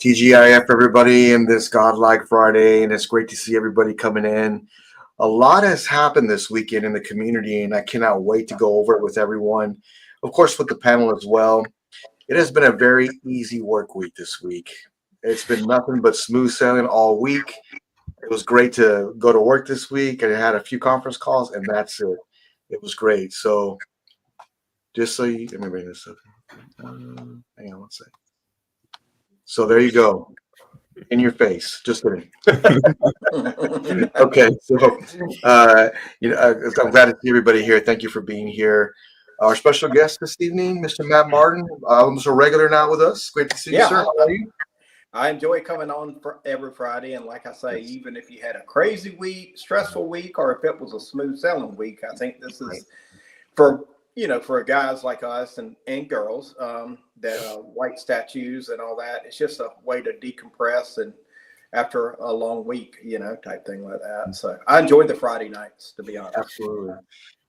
TGIF, everybody, in this Godlike Friday, and it's great to see everybody coming in. A lot has happened this weekend in the community, and I cannot wait to go over it with everyone. Of course, with the panel as well. It has been a very easy work week this week. It's been nothing but smooth sailing all week. It was great to go to work this week. I had a few conference calls, and that's it. It was great. So, just so you, let me bring this up. Hang on one second. So there you go. In your face. Just kidding. Okay. So, I'm glad to see everybody here. Thank you for being here. Our special guest this evening, Mr. Matt Martin, almost a regular now with us. Great to see you, sir. How are you? I enjoy coming on for every Friday, and like I say, even if you had a crazy week, stressful week, or if it was a smooth sailing week, I think this is for guys like us and girls that white statues and all that. It's just a way to decompress and after a long week, type thing like that. So I enjoyed the Friday nights, to be honest. Absolutely.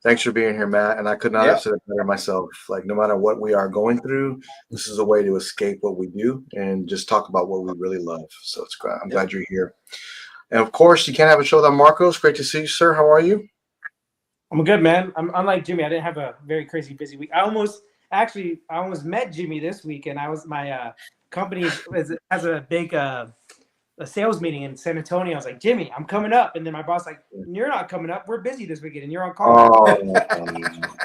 Thanks for being here, Matt. And I could not have said it better myself. Like, no matter what we are going through, this is a way to escape what we do and just talk about what we really love. So it's great. I'm glad you're here. And of course, you can't have a show without Marcos. Great to see you, sir. How are you? I'm good, man. I'm unlike Jimmy. I didn't have a very crazy busy week. I almost met Jimmy this week, and my company has a big a sales meeting in San Antonio. I was like, Jimmy, I'm coming up. And then my boss like, you're not coming up. We're busy this weekend, and you're on call.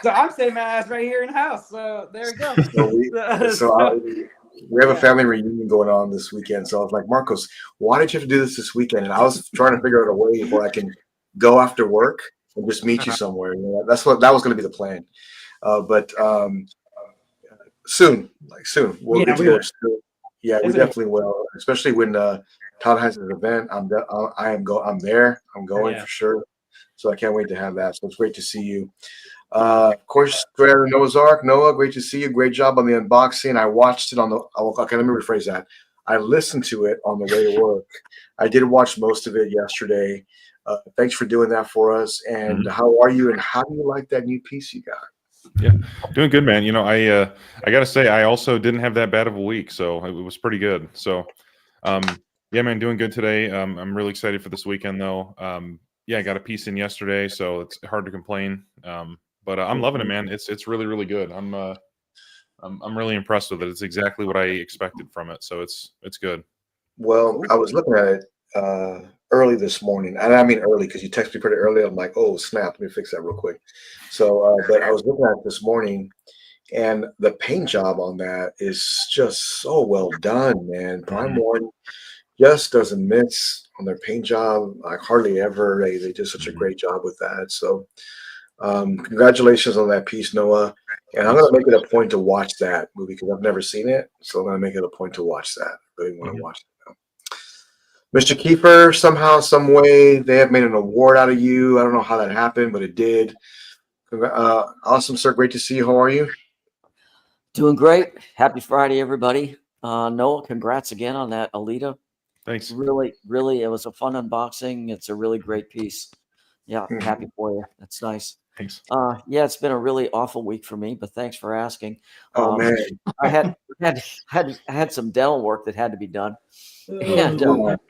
So I'm staying my ass right here in the house. So there we go. We have a family reunion going on this weekend. So I was like, Marcos, why did you have to do this weekend? And I was trying to figure out a way where I can go after work and just meet you somewhere. That was going to be the plan. But soon we'll get together. Yeah, we definitely will. Especially when Todd has an event. I'm there. I'm going for sure. So I can't wait to have that. So it's great to see you. Of course, straight out of Noah's Ark. Noah, great to see you. Great job on the unboxing. I watched it on the. Okay, let me rephrase that. I listened to it on the way to work. I did watch most of it yesterday. Thanks for doing that for us. And how are you? And how do you like that new piece you got? Yeah, doing good, man. I got to say, I also didn't have that bad of a week, so it was pretty good. So, yeah, man, doing good today. I'm really excited for this weekend, though. Yeah, I got a piece in yesterday, so it's hard to complain. But I'm loving it, man. It's really, really good. I'm really impressed with it. It's exactly what I expected from it, so it's good. Well, I was looking at it early this morning, and I mean early because you texted me pretty early. I'm like, oh snap, let me fix that real quick. So, but I was looking at it this morning, and the paint job on that is just so well done, man. Prime One just doesn't miss on their paint job, like hardly ever. They do such a great job with that. So, congratulations on that piece, Noah. And I'm gonna make it a point to watch that movie because I've never seen it, so I'm gonna make it a point to watch that. I really want to watch it. Mr. Kiefer, somehow, some way, they have made an award out of you. I don't know how that happened, but it did. Awesome, sir. Great to see you. How are you? Doing great. Happy Friday, everybody. Noah, congrats again on that Alita. Thanks. Really, it was a fun unboxing. It's a really great piece. Yeah, happy for you. That's nice. Thanks. Yeah, it's been a really awful week for me, but thanks for asking. Oh man, I had some dental work that had to be done. And,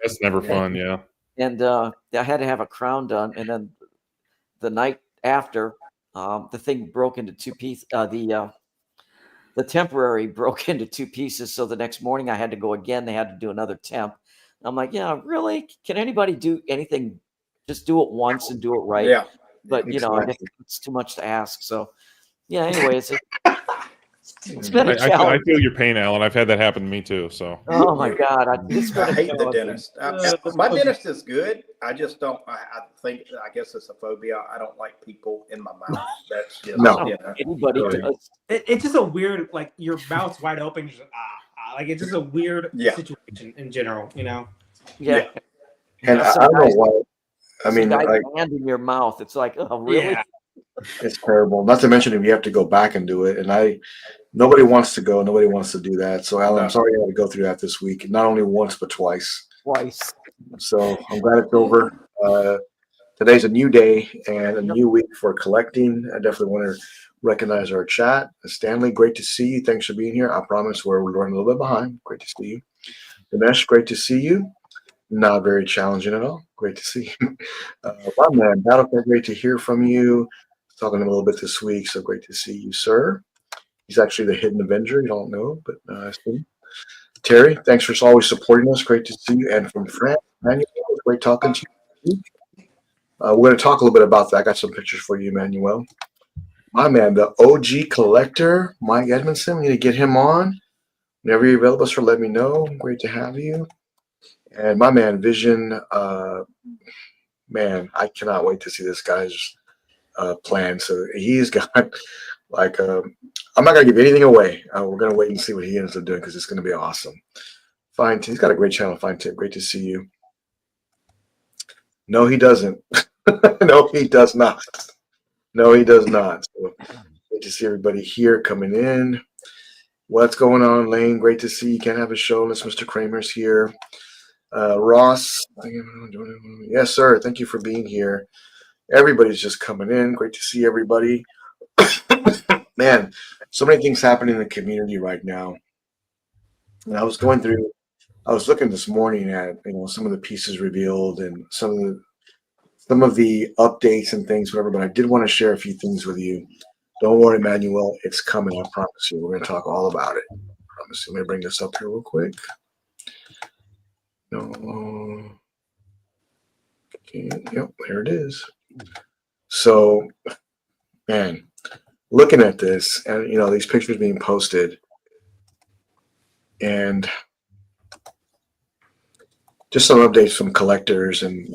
that's never fun, yeah. And I had to have a crown done, and then the night after, the thing broke into two pieces. The temporary broke into two pieces. So the next morning I had to go again. They had to do another temp. I'm like, yeah, really? Can anybody do anything? Just do it once and do it right. Yeah. But I guess it's too much to ask. So yeah. Anyways, it's been a challenge. I feel your pain, Alan. I've had that happen to me too. So. Oh my God, I hate the dentist. My dentist is good. I just don't. I guess it's a phobia. I don't like people in my mouth. That's just anybody does. It's just a weird, like your mouth's wide open. Just, like it's just a weird situation in general. Yeah. And I don't know why. I mean, like hand in your mouth. It's like, oh, really? Yeah. It's terrible. Not to mention if you have to go back and do it, and nobody wants to go. Nobody wants to do that. So, Alan, I'm sorry you had to go through that this week. Not only once, but twice. So I'm glad it's over. Today's a new day and a new week for collecting. I definitely want to recognize our chat. Stanley, great to see you. Thanks for being here. I promise we're running a little bit behind. Great to see you. Dinesh, great to see you. Not very challenging at all. Great to see you. My man, Battlefield, great to hear from you. Talking a little bit this week, so great to see you, sir. He's actually the hidden Avenger. You don't know, but I see. Terry, thanks for always supporting us. Great to see you. And from France, Manuel, great talking to you. We're going to talk a little bit about that. I got some pictures for you, Emmanuel. My man, the OG collector, Mike Edmondson. We need to get him on. Whenever you're available, sir, let me know. Great to have you. And my man, Vision, man, I cannot wait to see this guy's plan. So he's got like, I'm not going to give anything away. We're going to wait and see what he ends up doing because it's going to be awesome. Fine. He's got a great channel, Fine Tip. Great to see you. No, he doesn't. No, he does not. No, he does not. So great to see everybody here coming in. What's going on, Lane? Great to see you. Can't have a show unless Mr. Kramer's here. Ross, yes, sir. Thank you for being here. Everybody's just coming in. Great to see everybody. Man, so many things happening in the community right now. And I was looking this morning at some of the pieces revealed and some of the updates and things, whatever. But I did want to share a few things with you. Don't worry, Manuel, it's coming. I promise you. We're going to talk all about it. I promise you. Let me bring this up here real quick. No. Okay, yep, there it is. So, man, looking at this and these pictures being posted, and just some updates from collectors, and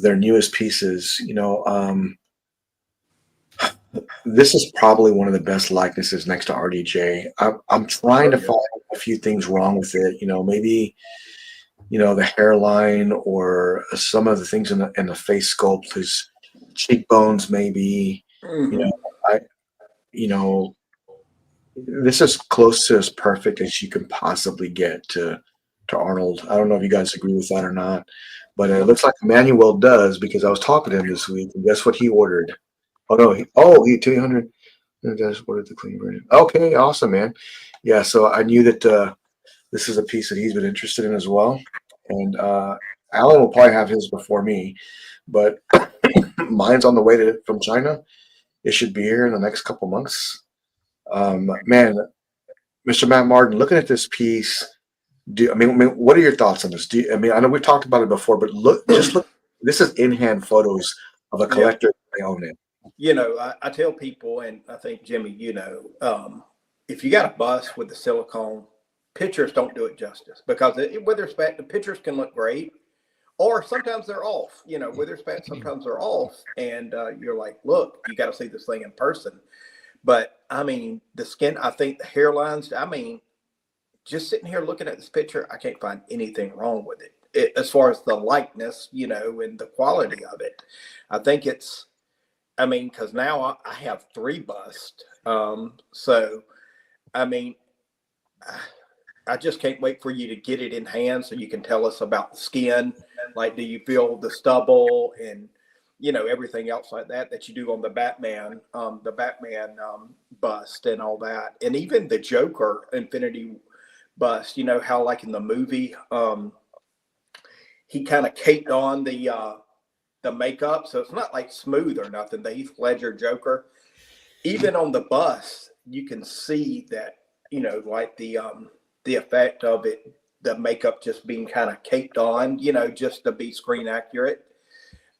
their newest pieces. This is probably one of the best likenesses next to RDJ. I'm trying to find a few things wrong with it. Maybe the hairline or some of the things in the face sculpt, his cheekbones, maybe. This is close to as perfect as you can possibly get to Arnold. I don't know if you guys agree with that or not, but it looks like Emmanuel does, because I was talking to him this week, and guess what he ordered? Oh no, he 200. That's ordered the clean version. Okay, awesome, man. Yeah, so I knew that this is a piece that he's been interested in as well, and Alan will probably have his before me, but mine's on the way from China. It should be here in the next couple months. Man, Mr. Matt Martin, looking at this piece, what are your thoughts on this? I know we've talked about it before, but look. This is in-hand photos of a collector. They own it. I tell people, and I think Jimmy, if you got a bust with the silicone, pictures don't do it justice, because with respect, the pictures can look great, or sometimes they're off. With respect, sometimes they're off, and you're like, look, you got to see this thing in person. But the skin, I think the hairlines, just sitting here looking at this picture, I can't find anything wrong with it as far as the likeness, and the quality of it. I think it's, because now I have 3 busts. So, I just can't wait for you to get it in hand so you can tell us about the skin. Like, do you feel the stubble and everything else like that you do on the Batman bust and all that, and even the Joker Infinity bust. How, like in the movie, he kind of caped on the makeup, so it's not like smooth or nothing. The Heath Ledger Joker, even on the bust, you can see that like the effect of it, the makeup just being kind of caped on, just to be screen accurate.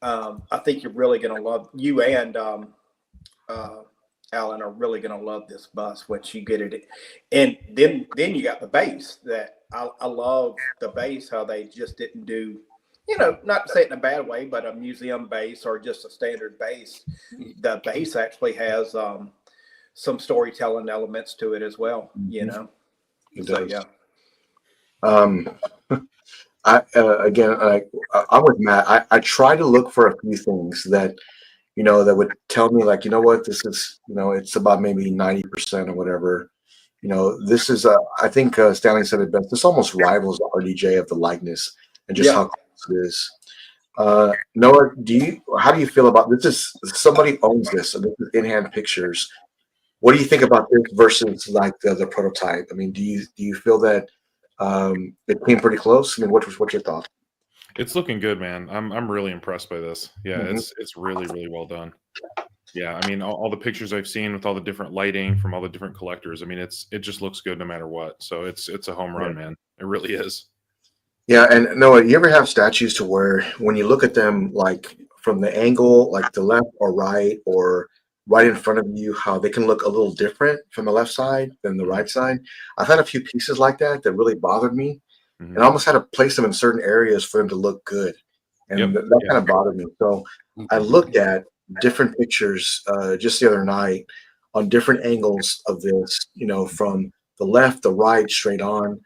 I think you're really going to love, you and Alan are really going to love this bus once you get it. And then you got the base that I love the base, how they just didn't do, not to say it in a bad way, but a museum base or just a standard base. The base actually has some storytelling elements to it as well, It So, does. yeah. I'm with Matt. I try to look for a few things that that would tell me, like, what, this is, it's about maybe 90% or whatever. This is I think Stanley said it best. This almost rivals the RDJ of the likeness and just how close it is. Noah, how do you feel about this? Is somebody owns this? So this is in-hand pictures. What do you think about this versus like the prototype? I mean, do you feel that it came pretty close? I mean, what's your thought? It's looking good, man. I'm really impressed by this. Yeah, Mhm. it's really really well done. Yeah, I mean all the pictures I've seen with all the different lighting from all the different collectors. I mean it just looks good no matter what. So it's a home Yeah. run, man. It really is. Yeah, and Noah, you ever have statues to where when you look at them, like from the angle, like the left or right in front of you, how they can look a little different from the left side than the Mhm, right side? I've had a few pieces like that that really bothered me, and mhm. I almost had to place them in certain areas for them to look good, Yep. and that Yeah. kind of bothered me. So I looked at different pictures just the other night on different angles of this, from the left, the right, straight on.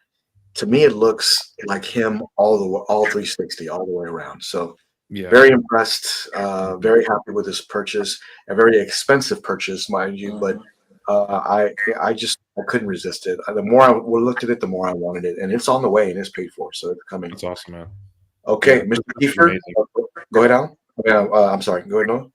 To me, it looks like him all 360, all the way around. So Yeah. very impressed, Mhm. very happy with this purchase, a very expensive purchase, mind you, but Mhm. I couldn't resist it. The more I looked at it, the more I wanted it, and it's on the way and it's paid for, so it's coming. That's awesome, man. Okay, Yeah, Mr. this is Kiefer, amazing. go ahead, Al. Yeah, I'm sorry. Go ahead, Noah.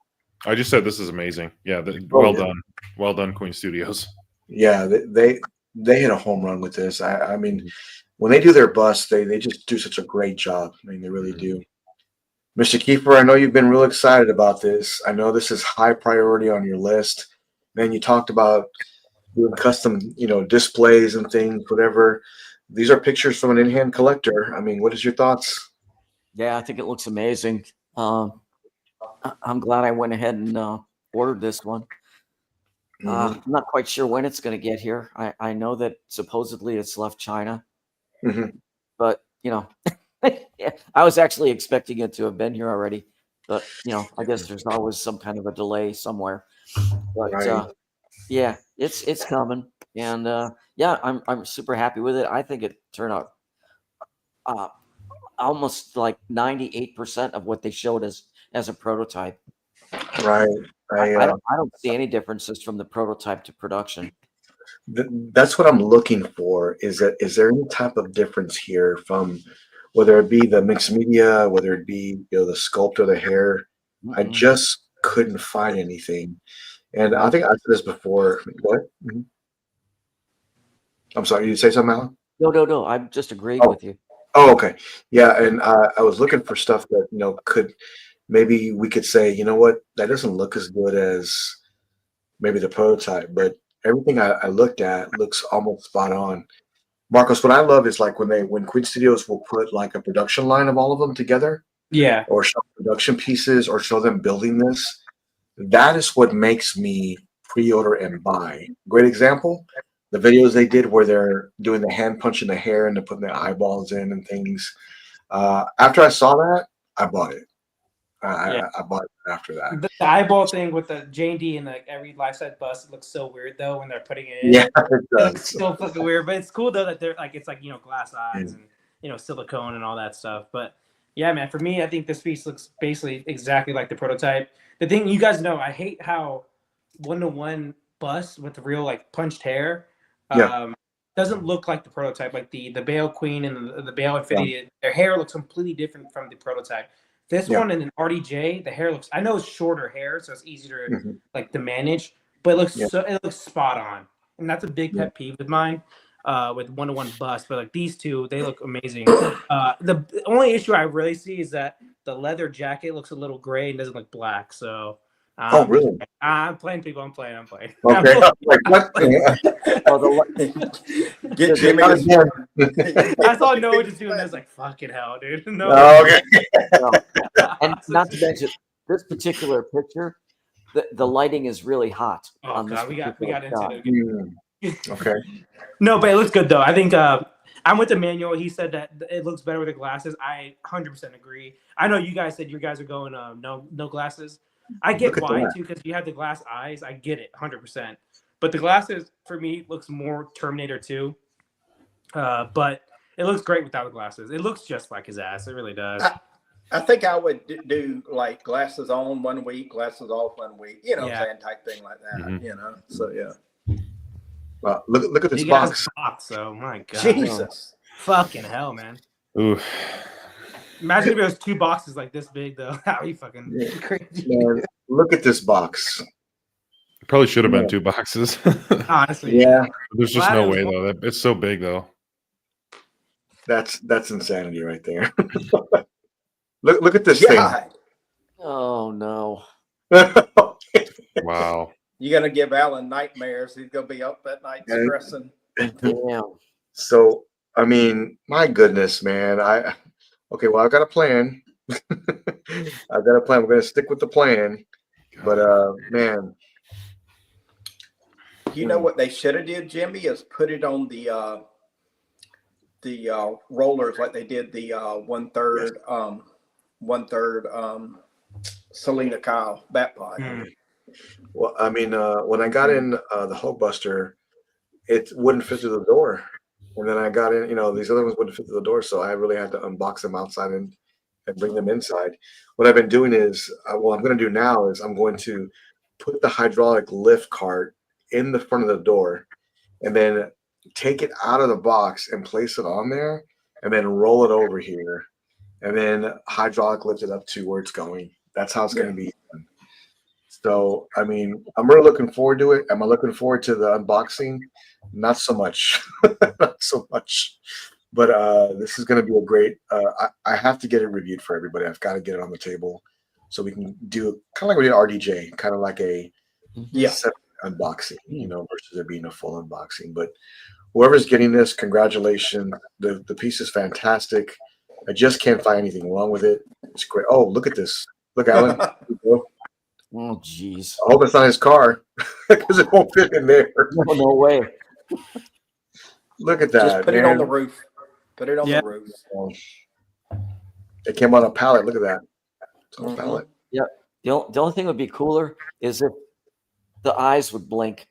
I just said this is amazing. Yeah, Oh well yeah, done. Well done, Queen Studios. yeah. They hit a home run with this. I mean, Mhm, when they do their bust, they just do such a great job. I mean, they really mhm. do. Mr. Kiefer, I know you've been real excited about this. I know this is high priority on your list. Man, you talked about doing custom, displays and things, whatever. These are pictures from an in-hand collector. I mean, what is your thoughts? Yeah, I think it looks amazing. I'm glad I went ahead and ordered this one. Hmm. I'm not quite sure when it's going to get here. I know that supposedly it's left China, Hmm. but yeah, I was actually expecting it to have been here already. But I guess there's always some kind of a delay somewhere. But Right. yeah, it's coming, and yeah, I'm super happy with it. I think it turned out uh, almost like 98% of what they showed us as a prototype. Right. I, I I don't I don't see any differences from the prototype to production. th- that's what I'm looking for. Is there any type of difference here from whether it be the mixed media, whether it be the sculpt or the hair? I Mm-mm. just couldn't find anything. And I Well, think I said this before. What? Mhm. I'm sorry. You say something, Alan? no. I'm just agreeing Oh, with you. oh, okay. Yeah, and I was looking for stuff that could maybe we could say, you know what, that doesn't look as good as maybe the prototype, but everything I looked at looks almost spot on. Marcos, what I love is like when Queen Studios will put like a production line of all of them together, Yeah. or show production pieces, or show them building this. That is what makes me pre-order and buy. Great example, the videos they did where they're doing the hand punch in the hair and they're putting their eyeballs in and things. After I saw that, I bought it. I, Yeah. I, I bought it after that. The eyeball thing with the J&D and like every life size bust, it looks so weird though when they're putting it in. Yeah, it It looks does. so fucking weird, but it's cool though that they're like it's like glass eyes Mm. and silicone and all that stuff. But yeah, man, for me, I think this piece looks basically exactly like the prototype. The thing you guys know, I hate how 1-to-1 bust with the real like punched hair Yeah, um, doesn't look like the prototype. Like the Bale Queen and the Bale yeah, Infinity, their hair looks completely different from the prototype. This yeah, one in an RDJ, the hair looks. I know it's shorter hair, so it's easier mhm, to manage, but yeah, it looks spot on, and that's a big yeah. pet peeve with mine. With 1-to-1 bust, but like these two, they look amazing. The only issue I really see is that the leather jacket looks a little gray and doesn't look black. So Oh, I'm just really? I'm playing people. I'm playing. I'm playing. Okay. I was like, what? Well, Get the Jimmy Not to again. I saw Noah just doing this like fucking hell, dude. No. Oh, okay. well, and not to mention this particular picture, the lighting is really hot Oh on this god, we particular got shot. into Mm, it. okay. No, but it looks good though. I think I'm with Emmanuel. He said that it looks better with the glasses. I 100% agree. I know you guys said you guys are going no glasses. I Look get at why that. too because you have the glass eyes. I get it 100%. But the glasses for me looks more Terminator 2. But it looks great without the glasses. It looks just like his ass. It really does. I think I would do like glasses on 1 week, glasses off 1 week, what I'm Yeah. saying, type thing like that, Mhm. So yeah. Look at this Big ass box. box. So my god. Jesus. Fucking hell, man. Ooh, Imagine if it was two boxes like this big though. That'd be fucking Yeah, crazy. man, look at this box. Probably should have been Yeah. 2 boxes. Honestly, Yeah, There's just Glad no it was way one. though. It's so big though. that's insanity right there. Look at this thing. God, Oh no. Wow. you're gonna give Alan nightmares. He's gonna be up that night And- stressing. Damn. So, I mean, my goodness, man. Okay, well, I've got a plan. I've got a plan. We're gonna stick with the plan. But man, You know what they should have did, Jimmy, is put it on the rollers like they did the 1/3 Selena Kyle bat pod. Hmm. well, I mean, when I got in the Hulkbuster, it wouldn't fit through the door. And then I got in, these other ones wouldn't fit through the door, so I really had to unbox them outside and bring them inside. What I've been doing is, what I'm going to do now is I'm going to put the hydraulic lift cart in the front of the door, and then take it out of the box and place it on there, and then roll it over here, and then hydraulic lift it up to where it's going. That's how it's going to be done. So, I mean, I'm really looking forward to it. Am I looking forward to the unboxing? Not so much. Not so much. But this is going to be a great. I have to get it reviewed for everybody. I've got to get it on the table so we can do kind of like we did RDJ, kind of like a Yeah. separate unboxing, versus it being a full unboxing. But whoever's getting this, congratulations. The piece is fantastic. I just can't find anything wrong with it. It's great. Oh, look at this. Look, Alan. Oh jeez. I hope it's not his car because it won't fit in there. No way. Look at that. Just put it on the roof. Put it on Yeah. the roof. It came on a pallet. Look at that. It's on a pallet. The only thing that would be cooler is if the eyes would blink.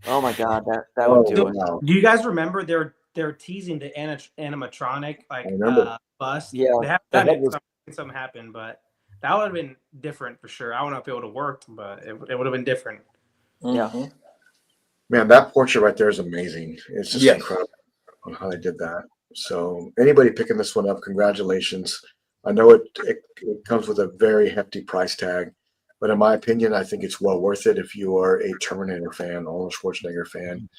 Oh my god, that would do it. Wow. Do you guys remember they're teasing the animatronic I remember. bus? Yeah, They haven't the done head it. was- Something happened, but that would have been different for sure. I don't know if it would have worked, but it would have been different. Yeah. Mhm. Man, that portrait right there is amazing. It's just Yes. incredible on how they did that. So anybody picking this one up, congratulations. I know it comes with a very hefty price tag, but in my opinion, I think it's well worth it if you are a Terminator fan, Arnold Schwarzenegger fan.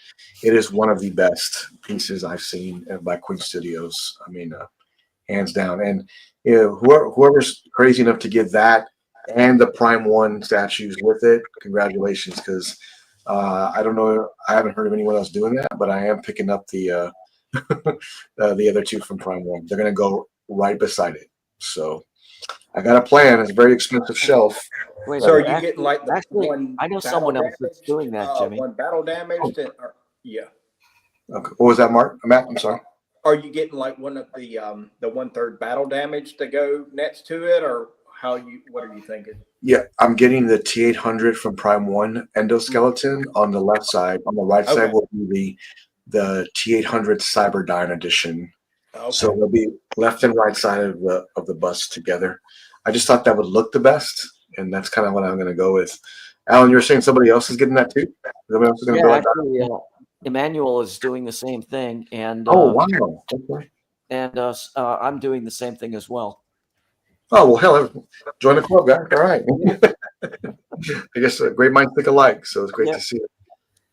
It is one of the best pieces I've seen by Queen Studios. I mean, hands down. And whoever's crazy enough to get that and the Prime 1 statues with it, congratulations, because I don't know, I haven't heard of anyone else doing that, but I am picking up the the other two from Prime 1. They're going to go right beside it. So I got a plan. It's a very expensive shelf. Wait, So are you actually- getting like the actually, one? I know battle someone else that's damaged, doing that, Jimmy. One battle damaged. Yeah. Okay. What was that, Mark? Matt, I'm sorry. Are you getting like one of the 1/3 battle damage to go next to it, or what are you thinking? Yeah, I'm getting the T800 from Prime 1 endoskeleton on the left side. On the right Okay. side will be the T800 Cyberdyne edition. Okay. So they'll be left and right side of the bust together. I just thought that would look the best, and that's kind of what I'm going to go with. Alan, you're saying somebody else is getting that too? Somebody else is going to Yeah, go like that? actually, Emmanuel is doing the same thing, and Oh, wow. Okay. and I'm doing the same thing as well. Oh, well, hell, join the club, guys. All right. I guess great minds think alike, so it's great Yeah. to see it.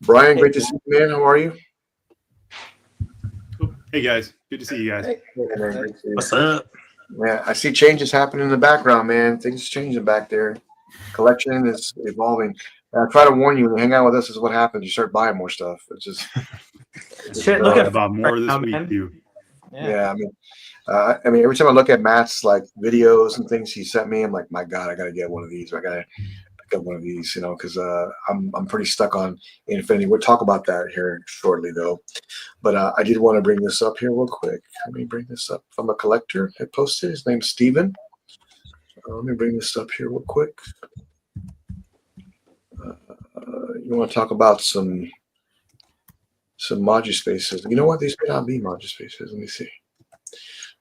Brian, great to see you, man. How are you? Hey guys, good to see you guys. Hey, Great to see you. What's up? Yeah, I see changes happening in the background, man. Things changing back there. Collection is evolving. I try to warn you, when you hang out with us, is what happens. You start buying more stuff. It's just Shit, look I at bought more this now, week man. too. yeah. I mean, every time I look at Matt's like videos and things he sent me, I'm like, my God, I gotta get one of these. I gotta pick up one of these, because I'm pretty stuck on Infinity. We'll talk about that here shortly, though. But I did want to bring this up here real quick. Let me bring this up from a collector that posted. His name's Steven. Let me bring this up here real quick. You want to talk about some Maju spaces? You know what? These may not be Maju spaces. Let me see.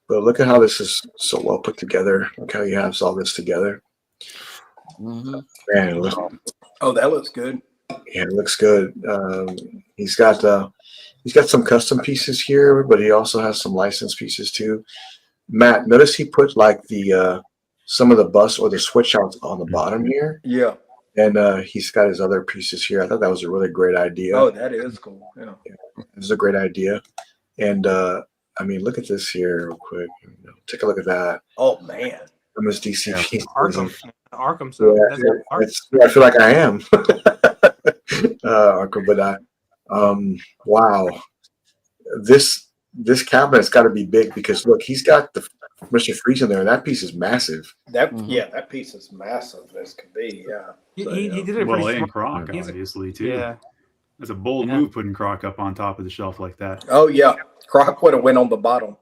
But look at how this is so well put together. Look how he has all this together. Mhm. Man, it looks, Oh, that looks good. yeah, it looks good. He's got some custom pieces here, but he also has some licensed pieces too. Matt, notice he put like the some of the bus or the switch outs on the bottom here. Yeah. And he's got his other pieces here. I thought that was a really great idea. Oh, that is cool. Yeah. This is a great idea. And I mean, look at this here real quick. Take a look at that. Oh man. From his DC pieces. Arkham. So that's Arkham. I feel like I am. Arkham, but wow. This cabinet's got to be big because look, he's got the Mr. Freeze in there, and that piece is massive. That that piece is massive as can be. Yeah. He did it Well, pretty and smart. Croc, obviously, too. Yeah. That's a bold move putting Croc up on top of the shelf like that. Oh yeah, Croc would have went on the bottom.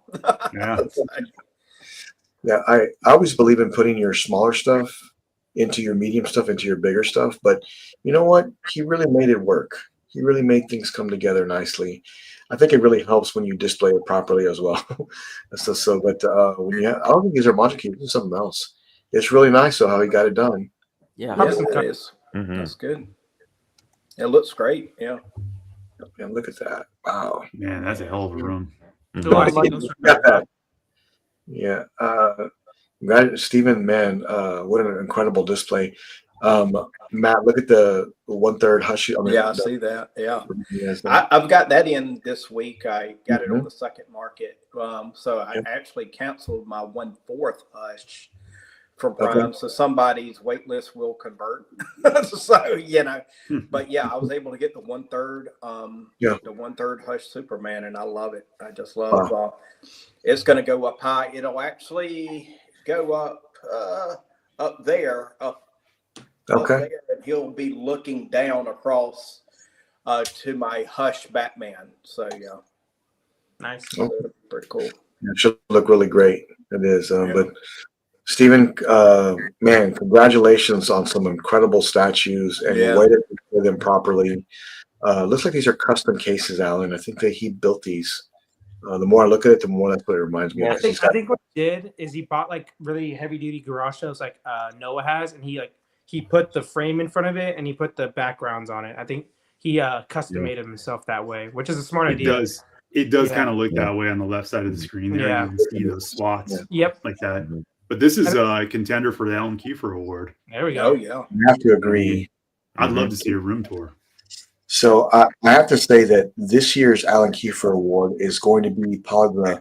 Yeah. Yeah, I always believe in putting your smaller stuff into your medium stuff, into your bigger stuff. But you know what? He really made it work. He really made things come together nicely. I think it really helps when you display it properly as well. But when I don't think these are magic keys. It's something else. It's really nice though how he got it done. Yeah. Yeah, it is. Mhm. That's good. It looks great. Yeah. And look at that. Wow. Man, that's a hell of a room. Mhm. Yeah. Stephen, man, what an incredible display. Matt, look at the 1/3 hush. I see that. Yeah. Yes, I've got that in this week. I got it Mhm. on the second market. So I actually canceled my 1/4 hush from Prime. Okay. So somebody's wait list will convert. So, but yeah, I was able to get the 1/3, the 1/3 hush Superman, and I love it. I just love it's going to go up high. It'll actually go up there, Okay. there, and he'll be looking down across to my Hush Batman. So yeah, Nice. Oh. pretty cool. It should look really great. It is. But Stephen, man, congratulations on some incredible statues and the way to display them properly. Looks like these are custom cases, Alan. I think that he built these. The more I look at it, the more that's what it reminds me Yeah, of. I think what he did is he bought like really heavy duty garage shelves like Noah has, and he put the frame in front of it and he put the backgrounds on it. I think he custom made them himself that way, which is a smart idea. It does Yeah. kind of look that way on the left side of the screen there. Yeah. You can see those slots Yep. like that. But this is a contender for the Alan Kiefer Award. There we Oh go. yeah. I have to agree. I'd love to see a room tour. So I have to say that this year's Alan Kiefer Award is going to be probably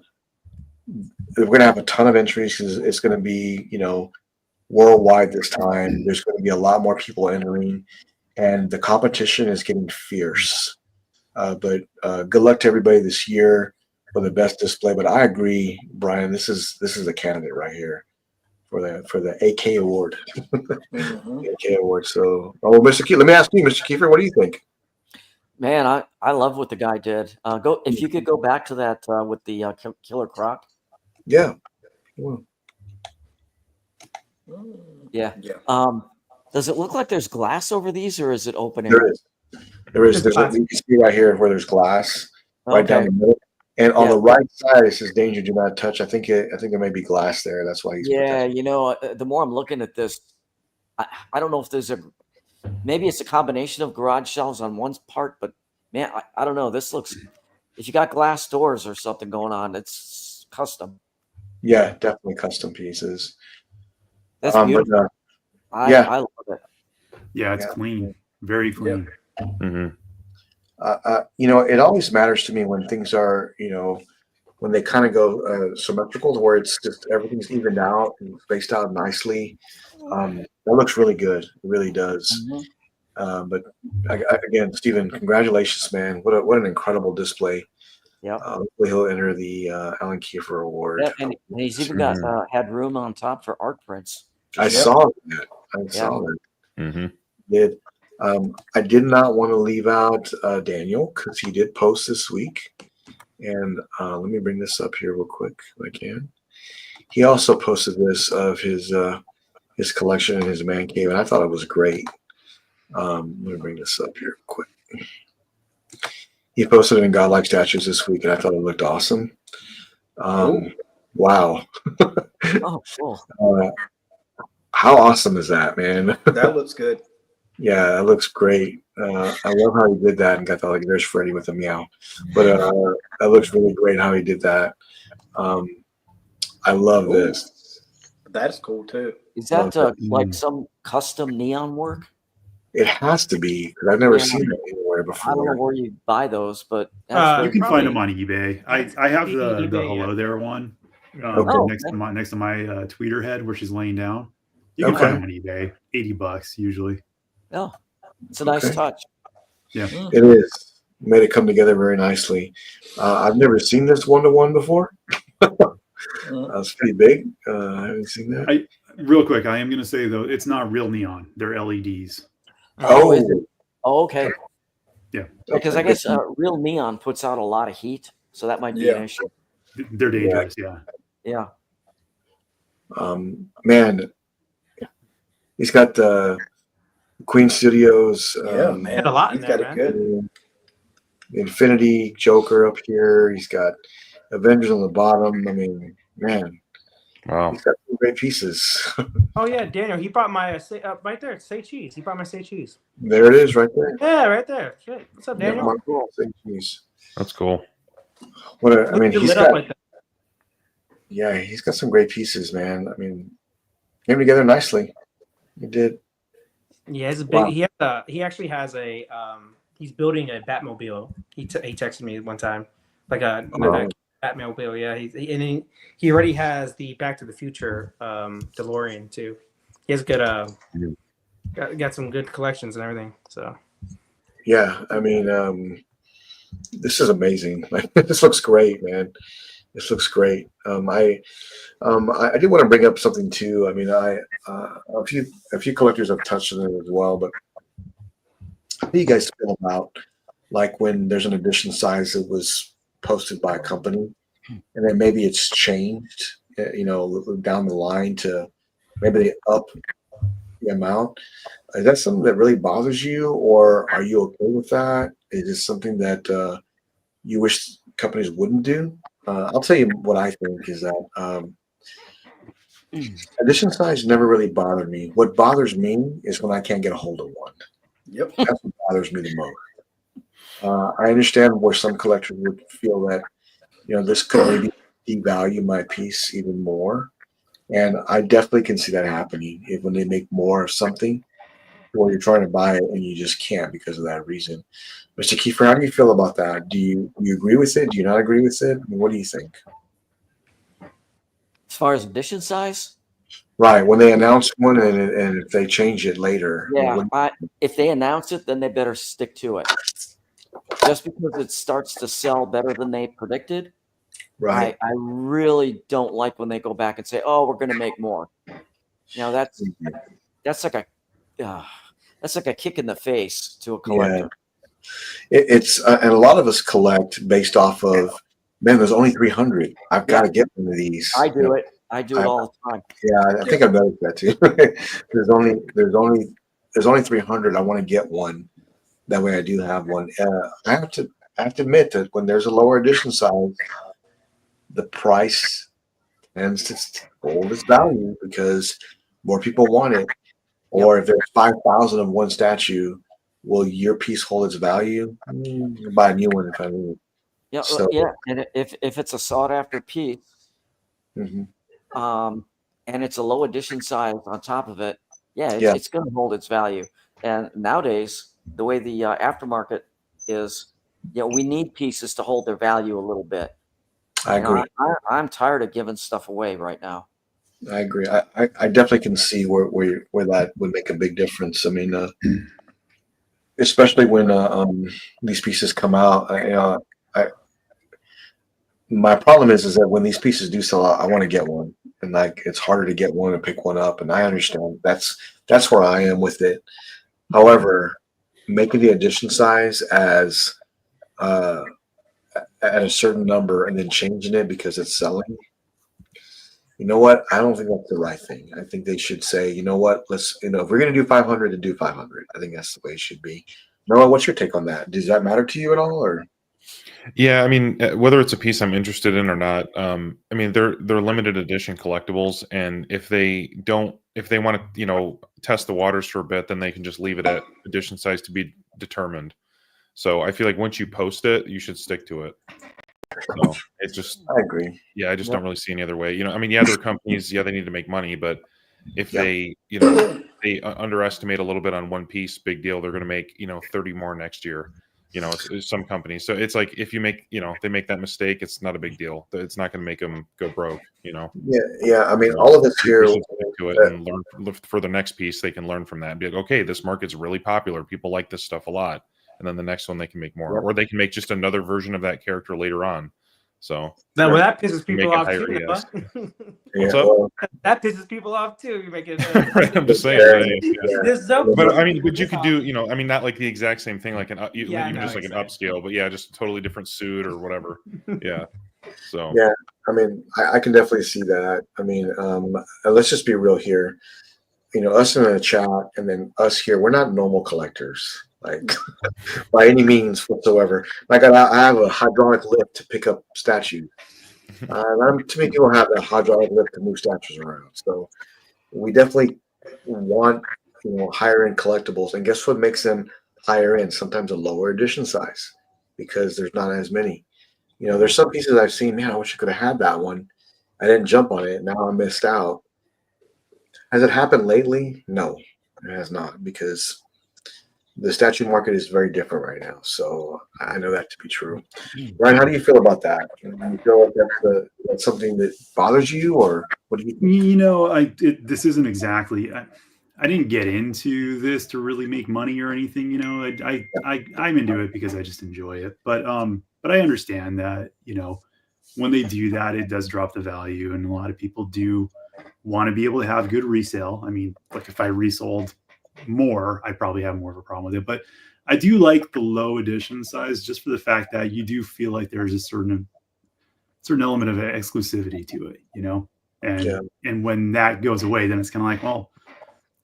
we're going to have a ton of entries because it's going to be, worldwide this time. There's going to be a lot more people entering, and the competition is getting fierce. But good luck to everybody this year for the best display. But I agree, Brian. This is the candidate right here for the AK Award. Mhm. AK Award. So, Mr. Kiefer, let me ask you, Mr. Kiefer, what do you think? Man, I love what the guy did. If you could go back to that with the Killer Croc. Yeah. Well, Yeah. Yeah. Does it look like there's glass over these, or is it open there air? is. There is. There's glass. You can see right here where there's glass right down Okay. the middle, and on Yeah. the right side it says "Danger, do not touch." I think there may be glass there. That's why he's put Yeah, that. the more I'm looking at this, I don't know if maybe it's a combination of garage shelves on one part, but man, I don't know. This looks, if you got glass doors or something going on, it's custom. Yeah, definitely custom pieces. That's But, beautiful. yeah. I love it. Yeah, it's Yeah. clean. Very clean. Mhm. it always matters to me when things are, when they kind of go symmetrical, to where it's just everything's evened out and spaced out nicely. That looks really good. It really does. Mhm. But again, Stephen, congratulations, man! What an incredible display. Yeah. Hopefully he'll enter the Alan Kiefer Award. Yeah, and he's even got had room on top for art prints. I Yeah. saw that. I saw that. Mhm. Did I did not want to leave out Daniel because he did post this week, and let me bring this up here real quick if I can. He also posted this of his collection in his man cave, and I thought it was great. Let me bring this up here quick. He posted it in Godlike statues this week, and I thought it looked awesome. Wow. Oh, cool. How awesome is that, man? That looks good. Yeah, that looks great. I love how he did that and got that, like, there's Freddy with a meow. But that looks really great how he did that. I love this. That's cool too. Is that like some custom neon work? It has to be because I've never Yeah. seen it anywhere I don't know before. where you buy those, but Uh, that's You can Probably- find them on eBay. I have the eBay, hello there one Okay. next to my tweeter head where she's laying down. You can Okay. find them on eBay. $80 usually. Oh, it's a nice Okay. touch. Yeah. It is. Made it come together very nicely. I've never seen this 1-to-1 before. It's pretty big. I haven't seen that. Real quick, I am going to say though, it's not real neon. They're LEDs. Oh, is it? Oh, okay. Yeah. Because I guess real neon puts out a lot of heat, so that might be an issue. They're dangerous. Yeah. Yeah. Man, he's got Queen Studios. Yeah, man. Had a lot in He's there, got it man. good. Infinity Joker up here. He's got Avengers on the bottom. I mean, man, Wow. he's got some great pieces. Oh yeah, Daniel. He brought my right there. Say cheese. He brought my say cheese. There it is, right there. Yeah, right there. Shit. What's up, Yeah, Daniel? Mark Hall, say cheese. That's cool. I mean, Look, he's lit up got like that. yeah, he's got some great pieces, man. I mean, came together nicely. He did. Yeah, he's a big. Wow. He actually has a. He's building a Batmobile. He texted me one time, like a Batmobile. Yeah, he already has the Back to the Future DeLorean too. He has good got some good collections and everything. So Yeah, I mean, this is amazing. This looks great, man. This looks great. I did want to bring up something too. I mean, a few collectors have touched on it as well, but how do you guys feel about like when there's an edition size that was posted by a company, and then maybe it's changed, down the line to maybe they up the amount? Is that something that really bothers you, or are you okay with that? Is it something that you wish companies wouldn't do? I'll tell you what I think is that edition size never really bothered me. What bothers me is when I can't get a hold of one. Yep. That's what bothers me the most. I understand where some collectors would feel that, this could maybe devalue my piece even more. And I definitely can see that happening when they make more of something, or you're trying to buy it and you just can't because of that reason. Mr. Kiefer, how do you feel about that? Do you agree with it? Do you not agree with it? I mean, what do you think? As far as edition size, Right, when they announce one and if they change it later. yeah. If they announce it, then they better stick to it. Just because it starts to sell better than they predicted, Right. I really don't like when they go back and say, "Oh, we're going to make more." That's like a kick in the face to a collector. It's and a lot of us collect based off of, man, there's only 300. I've got to get one of these. I do it. I do it all the time. Yeah, I think I've noticed that too. there's only 300. I want to get one. That way, I do have one. I have to admit that when there's a lower edition size, the price tends to hold its value because more people want it. Or if there's 5,000 of one statue, will your piece hold its value? I'll buy a new one if I need. Yeah, So- and if it's a sought after piece, Mhm. and it's a low edition size on top of it, Yeah. it's going to hold its value. And nowadays, the way the aftermarket is, we need pieces to hold their value a little bit. I agree. I'm tired of giving stuff away right now. I agree. I definitely can see where that would make a big difference. I mean, especially when these pieces come out. My problem is that when these pieces do sell out, I want to get one, and like it's harder to get one and pick one up. And I understand that's where I am with it. However, making the edition size as at a certain number and then changing it because it's selling. You know what? I don't think that's the right thing. I think they should say, you know what? Let's, if we're going to do 500, then do 500. I think that's the way it should be. Noah, what's your take on that? Does that matter to you at all, or? Yeah, I mean, whether it's a piece I'm interested in or not, I mean, they're limited edition collectibles, and if they want to, test the waters for a bit, then they can just leave it at edition size to be determined. So I feel like once you post it, you should stick to it. So it's just, I agree. yeah, I just don't really see any other way. I mean, yeah, there are companies, they need to make money, but if Yeah. they they underestimate a little bit on one piece, big deal. They're going to make 30 more next year. It's some companies. So it's like if you make they make that mistake, it's not a big deal. It's not going to make them go broke. Yeah. I mean, all of us here. They should go into it and learn for the next piece. They can learn from that and be like, okay, this market's really popular. People like this stuff a lot. And then the next one they can make more, or they can make just another version of that character later on. So that pisses people make it off higher too. ES. Yeah, What's up? well, That pisses people off too. You make it. Right, I'm just saying. There's so. But I mean, but you could do, not like the exact same thing, like even just like an exactly. upscale, but yeah, just a totally different suit or whatever. Yeah. So yeah, I mean, I can definitely see that. I mean, let's just be real here. Us in the chat and then us here, we're not normal collectors, like by any means whatsoever. Like I have a hydraulic lift to pick up statues. Too many people have that hydraulic lift to move statues around. So we definitely want higher end collectibles. And guess what makes them higher end? Sometimes a lower edition size because there's not as many. There's some pieces I've seen. Man, I wish I could have had that one. I didn't jump on it. Now I missed out. Has it happened lately? No, it has not, because the statue market is very different right now. So I know that to be true. Ryan, how do you feel about that? Do you feel like that's something that bothers you, or what do you think? This isn't exactly. I didn't get into this to really make money or anything. I'm into it because I just enjoy it. But I understand that when they do that, it does drop the value, and a lot of people do want to be able to have good resale. I mean, like if I resold more, I probably have more of a problem with it. But I do like the low edition size just for the fact that you do feel like there's a certain element of exclusivity to it, and when that goes away, then it's kind of like, well,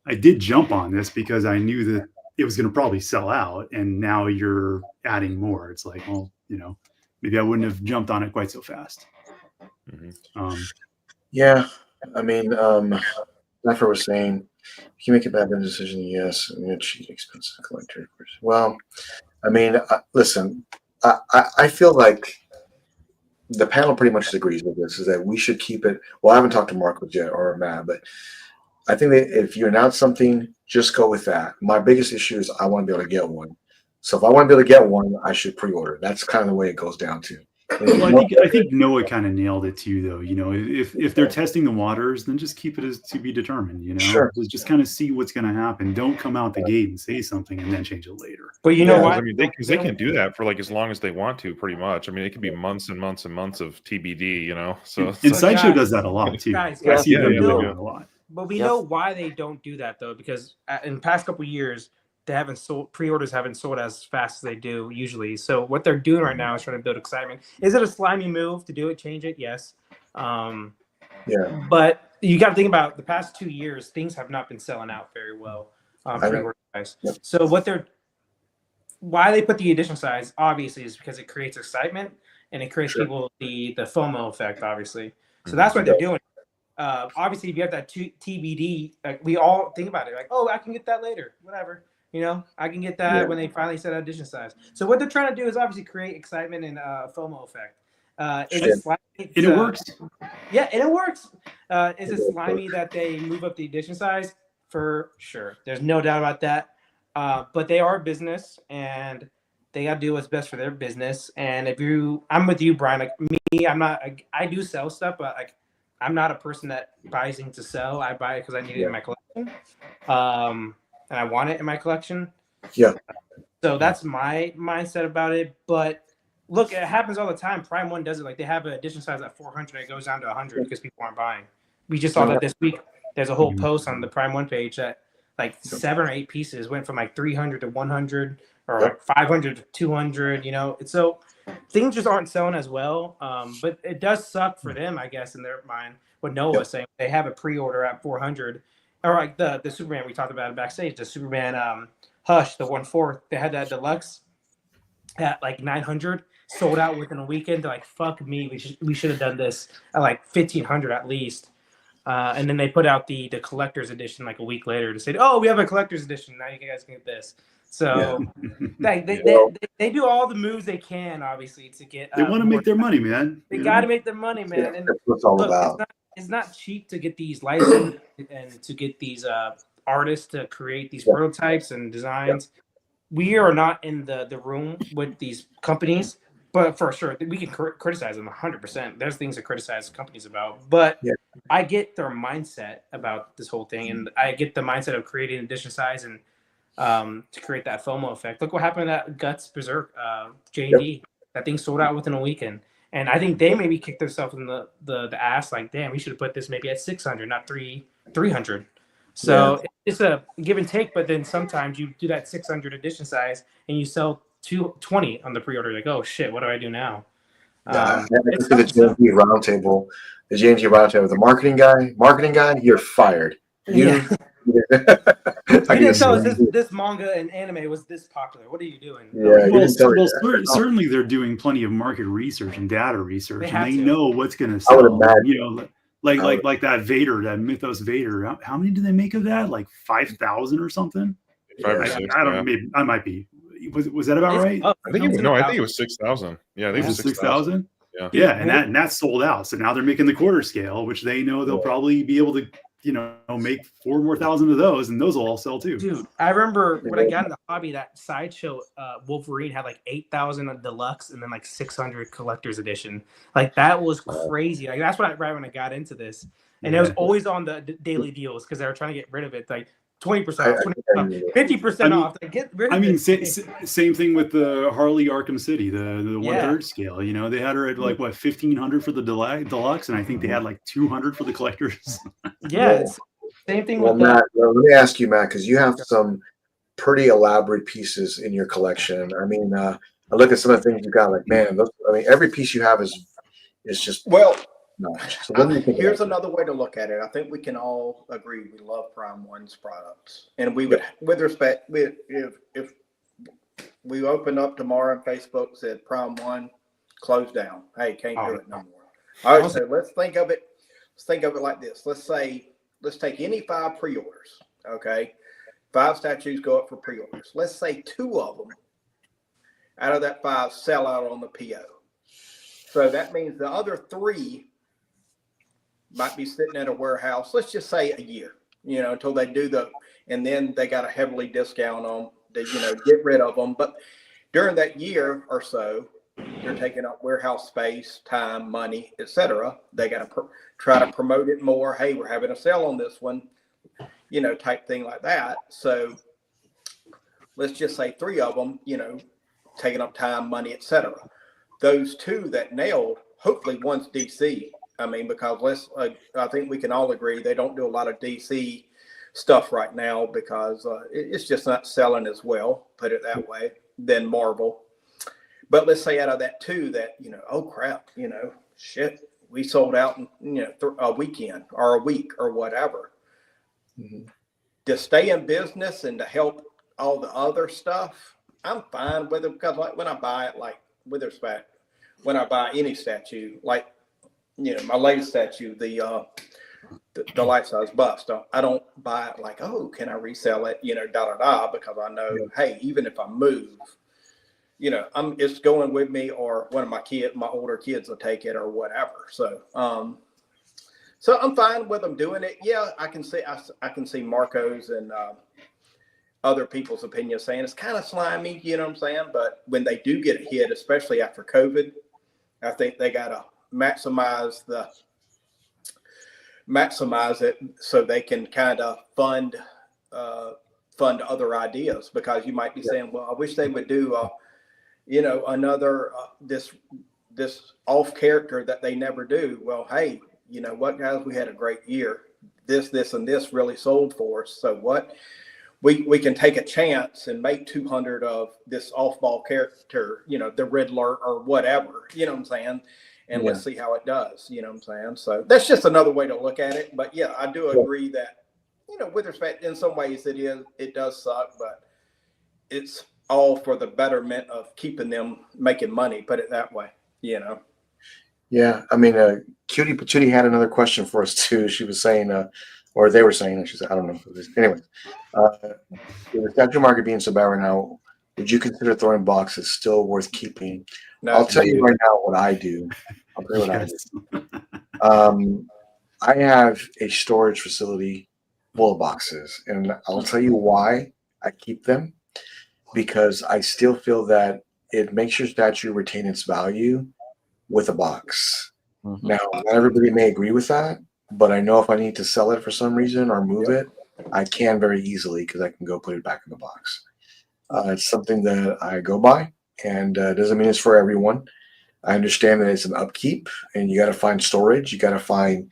I did jump on this because I knew that it was going to probably sell out, and now you're adding more. It's like, well, maybe I wouldn't have jumped on it quite so fast. Yeah, I mean, Zephyr was saying, if you make a bad decision, yes, and you're cheap, expensive collector. Well, I mean, listen, I feel like the panel pretty much agrees with this, is that we should keep it. Well, I haven't talked to Marcos yet or Matt, but I think that if you announce something, just go with that. My biggest issue is I want to be able to get one. So if I want to be able to get one, I should pre-order. That's kind of the way it goes down to. Well, I think Noah kind of nailed it too, though. If they're testing the waters, then just keep it as to be determined. Sure. Just kind of see what's going to happen. Don't come out the gate and say something and then change it later. But you know what? I mean, they can do that for like as long as they want to, pretty much. I mean, it could be months and months and months of TBD. So and Sideshow does that a lot too. Guys, I see them do doing it a lot. But we know why they don't do that, though, because in the past couple of years, they haven't sold, pre-orders haven't sold as fast as they do usually. So what they're doing right now is trying to build excitement. Is it a slimy move to do it, change it? Yes. Yeah. But you got to think about the past 2 years, things have not been selling out very well. Pre-order size. Yep. So why they put the edition size, obviously, is because it creates excitement and it creates people the FOMO effect, obviously. So that's what they're doing. Obviously, if you have that TBD, we all think about it like, oh, I can get that later, whatever. I can get that when they finally set edition size. So what they're trying to do is obviously create excitement and FOMO effect. Is it slimy? And it works. Yeah, and it works. Is it slimy that they move up the edition size? For sure. There's no doubt about that. But they are a business, and they got to do what's best for their business. And I'm with you, Brian. Like me, I do sell stuff, but like, I'm not a person that buys things to sell. I buy it because I need it in my collection. And I want it in my collection. Yeah. So that's my mindset about it. But look, it happens all the time. Prime One does it. Like they have an edition size at 400. It goes down to 100 because people aren't buying. We just saw that this week. There's a whole post on the Prime One page that like 7 or 8 pieces went from like 300 to 100 or like 500 to 200. So things just aren't selling as well. But it does suck for them, I guess, in their mind. What Noah was saying, they have a pre-order at 400. Or like the Superman we talked about backstage, the Superman Hush, the 1/4, they had that deluxe at like 900, sold out within a weekend. They're like, fuck me, we should have done this at like 1,500 at least. And then they put out the collector's edition like a week later to say, oh, we have a collector's edition. Now you guys can get this. So they do all the moves they can, obviously, to get. They want to make their money, man. They got to make their money, man. And that's what it's all about. it's not cheap to get these licenses and to get these artists to create these prototypes and designs. We are not in the room with these companies, but for sure we can criticize them 100%. There's things to criticize companies about, but I get their mindset about this whole thing, and I get the mindset of creating edition size and to create that FOMO effect. Look what happened at Guts Berserk, J&D. That thing sold out within a weekend. And I think they maybe kicked themselves in the ass, like, damn, we should have put this maybe at 600, not 300. So it's a give and take, but then sometimes you do that 600 edition size and you sell 220 on the pre-order. Like, oh shit, what do I do now? It's the J&G roundtable. The J&G roundtable. The marketing guy, you're fired. You didn't tell us this manga and anime was this popular. What are you doing? Certainly they're doing plenty of market research and data research, and they know what's going to I would sell. imagine. You know, like that Vader, that Mythos Vader. How many do they make of that? Like 5,000 or something? 5 or 6. I don't know. Maybe I might be. Was that about right? I think it was 6,000. Yeah, I think it was 6,000. Yeah, and that sold out. So now they're making the quarter scale, which they know they'll probably be able to, make 4,000 more of those, and those will all sell too. Dude, I remember when I got in the hobby, that sideshow Wolverine had like 8,000 deluxe and then like 600 collector's edition. Like that was crazy. Like that's right when I got into this, and it was always on the daily deals because they were trying to get rid of it. Like 20% off, 50% off. Like, get rid of it. Same thing with the Harley Arkham City, the 1/3 scale. They had her at like 1,500 for the deluxe, and I think they had like 200 for the collectors. Same thing with Matt, let me ask you, Matt, because you have some pretty elaborate pieces in your collection. I mean, I look at some of the things you got. Like, man, every piece you have is just So here's another way to look at it. I think we can all agree we love Prime One's products, and we would, with respect, if we opened up tomorrow and Facebook said Prime One closed down, hey, can't do it no more. All right, so let's think of it. Let's think of it like this. Let's take any 5 pre-orders. Okay, 5 statues go up for pre-orders. Let's say 2 of them out of that 5 sell out on the PO. So that means the other 3 might be sitting at a warehouse, let's just say a year, until they do and then they got to heavily discount them, get rid of them. But during that year or so, they're taking up warehouse space, time, money, etc. They got to try to promote it more. Hey, we're having a sale on this one, type thing like that. So let's just say 3 of them, taking up time, money, etc. Those 2 that nailed, hopefully one's DC. I mean, because I think we can all agree they don't do a lot of DC stuff right now because it's just not selling as well, put it that way, than Marvel. But let's say out of that 2 that, oh crap, shit, we sold out in, a weekend or a week or whatever. Mm-hmm. To stay in business and to help all the other stuff, I'm fine with it because like when I buy it, like with respect, when I buy any statue, like, my latest statue, the life-size bust, I don't buy it like, oh, can I resell it, because I know, hey, even if I move, it's going with me, or one of my older kids will take it or whatever. So, so I'm fine with them doing it. Yeah, I can see Marco's and other people's opinions saying it's kind of slimy, you know what I'm saying? But when they do get a hit, especially after COVID, I think they gotta maximize it so they can kind of fund other ideas, because you might be saying, well, I wish they would do another this off character that they never do. Well, hey, you know what, guys, we had a great year. This and this really sold for us. So what we can take a chance and make 200 of this off-ball character, the Riddler or whatever, you know what I'm saying? And let's see how it does, you know what I'm saying? So that's just another way to look at it. But yeah, I do agree that, with respect, in some ways it does suck, but it's all for the betterment of keeping them making money, put it that way, Yeah, I mean, Cutie Patootie had another question for us too. She was saying, or they were saying, she said, I don't know. Anyway, with the statue market being so bad right now, would you consider throwing boxes still worth keeping? No, I'll tell you right now what I do. I'll tell you what I do. I have a storage facility full of boxes, and I'll tell you why I keep them, because I still feel that it makes your statue retain its value with a box. Mhm. Now, not everybody may agree with that, but I know if I need to sell it for some reason or move it, I can very easily because I can go put it back in the box. It's something that I go by, and doesn't mean it's for everyone. I understand that it's an upkeep, and you got to find storage. You got to find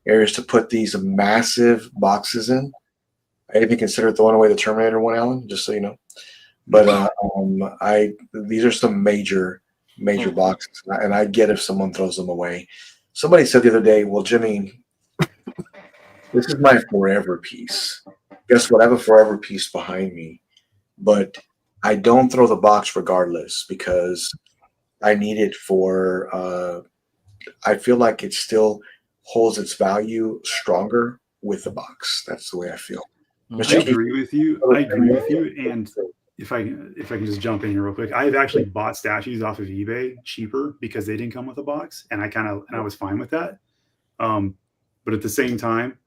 areas to put these massive boxes in. I even considered throwing away the Terminator one, Alan, just so you know. But these are some major boxes, and I get if someone throws them away. Somebody said the other day, "Well, Jimmy, this is my forever piece." Guess what? I have a forever piece behind me, but I don't throw the box regardless because I need it for. I feel like it still holds its value stronger with the box. That's the way I feel. Mhm. I Mr. Keith, agree with you. I agree with you. And if I can just jump in here real quick, I've actually bought statues off of eBay cheaper because they didn't come with a box, and I was fine with that. But at the same time,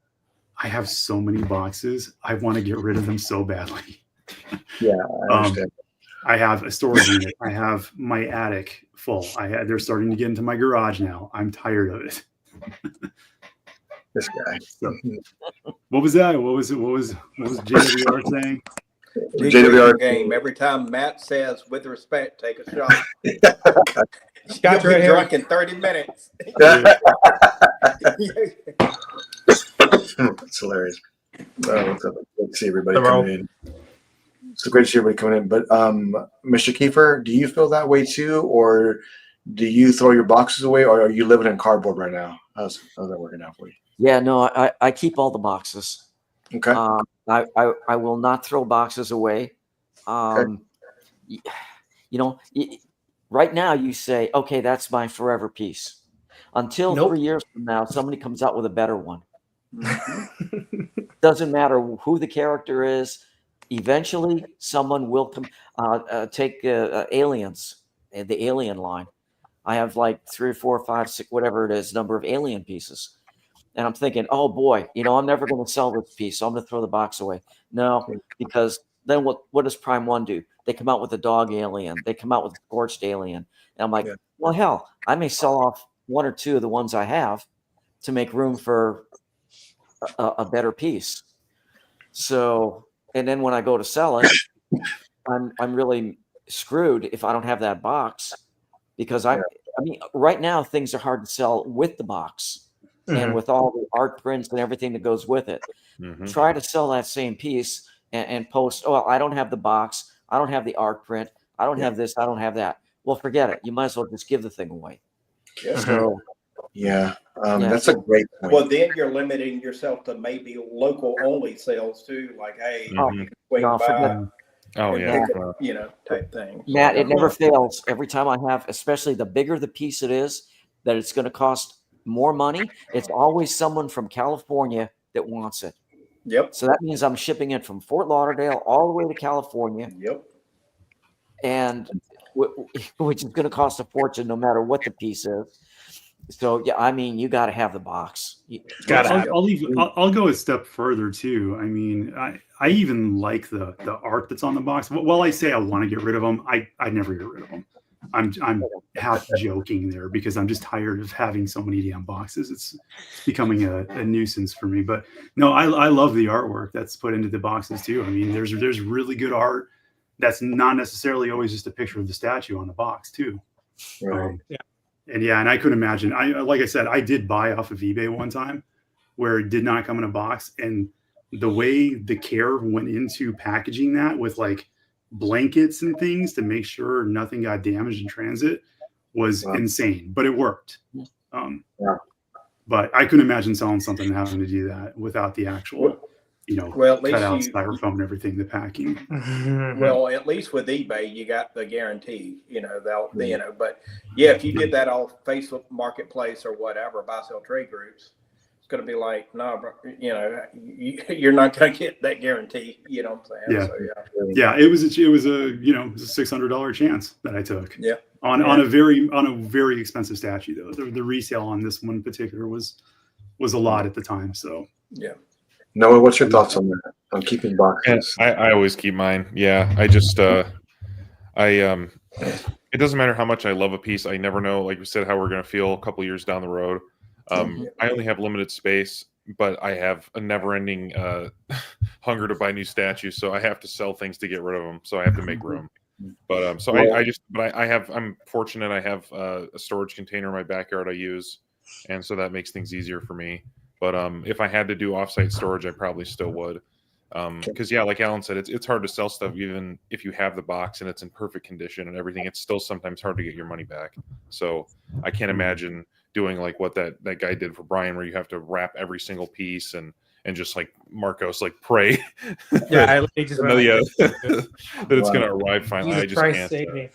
I have so many boxes. I want to get rid of them so badly. Yeah, I understand. I have a storage unit. I have my attic full. They're starting to get into my garage now. I'm tired of it. This guy. So, what was that? What was JWR saying? JWR game. Every time Matt says "with respect," take a shot. Got You'll right be here. drunk in 30 minutes. It's hilarious. What's up? Good to see everybody coming in. It's great to see everybody coming in. But Mr. Kiefer, do you feel that way too, or do you throw your boxes away, or are you living in cardboard right now? How's that working out for you? Yeah, no, I keep all the boxes. Okay. I will not throw boxes away. You know, right now you say, okay, that's my forever piece. Until Nope. 3 years from now, somebody comes out with a better one. Doesn't matter who the character is. Eventually, someone will come. Take Aliens, the Alien line. I have like 3 or 4 or 5, 6, whatever it is, number of Alien pieces. And I'm thinking, oh boy, I'm never going to sell this piece, so I'm going to throw the box away. No, because then what does Prime 1 do? They come out with a dog alien. They come out with a scorched alien. And I'm like, well, hell, I may sell off 1 or 2 of the ones I have to make room for a better piece. So, and then when I go to sell it, I'm really screwed if I don't have that box, because I mean, right now things are hard to sell with the box. And with all the art prints and everything that goes with it. Try to sell that same piece and post, oh, I don't have the box. I don't have the art print. I don't have this. I don't have that. Well, forget it. You might as well just give the thing away. So, that's a great point. Well, then you're limiting yourself to maybe local only sales too. Like, hey, you can swing by. Oh yeah, type thing. Matt, it never fails. Every time I have, especially the bigger the piece it is, that it's going to cost more money, it's always someone from California that wants it. Yep. So that means I'm shipping it from Fort Lauderdale all the way to California. Yep. And which is going to cost a fortune no matter what the piece is. So yeah, I mean, you got to have the box. I'll go a step further too. I mean, I even like the art that's on the box. While I say I want to get rid of them, I never get rid of them. I'm half joking there because I'm just tired of having so many damn boxes. It's becoming a nuisance for me. But no, I love the artwork that's put into the boxes too. I mean, there's really good art that's not necessarily always just a picture of the statue on the box too. Right. And I couldn't imagine. Like I said, I did buy off of eBay one time where it did not come in a box, and the way the care went into packaging that with like blankets and things to make sure nothing got damaged in transit was insane, but it worked. But I couldn't imagine selling something and having to do that without the actual, cut out styrofoam and everything, the packing. Well, at least with eBay, you got the guarantee, but yeah, if you did that off Facebook Marketplace or whatever, buy, sell, trade groups, going to be like, no, bro, you're not going to get that guarantee. You know what I'm saying? Yeah. It was a $600 chance that I took. Yeah. On a very expensive statue though. The resale on this one in particular was was a lot at the time. So Yeah. Noah, what's your thoughts on that? On keeping boxes? I always keep mine. Yeah, I just it doesn't matter how much I love a piece. I never know, like we said, how we're going to feel a couple years down the road. I only have limited space, but I have a never-ending hunger to buy new statues, so I have to sell things to get rid of them. So I have to make room. But so I'm fortunate. I have a storage container in my backyard I use, and so that makes things easier for me. But if I had to do offsite storage, I probably still would. Because yeah, like Alan said, it's hard to sell stuff even if you have the box and it's in perfect condition and everything. It's still sometimes hard to get your money back. So I can't imagine doing like what that guy did for Brian, where you have to wrap every single piece and just like Marcos, like pray Yeah, I just that it's going to arrive finally. Jesus I just Christ can't. save me.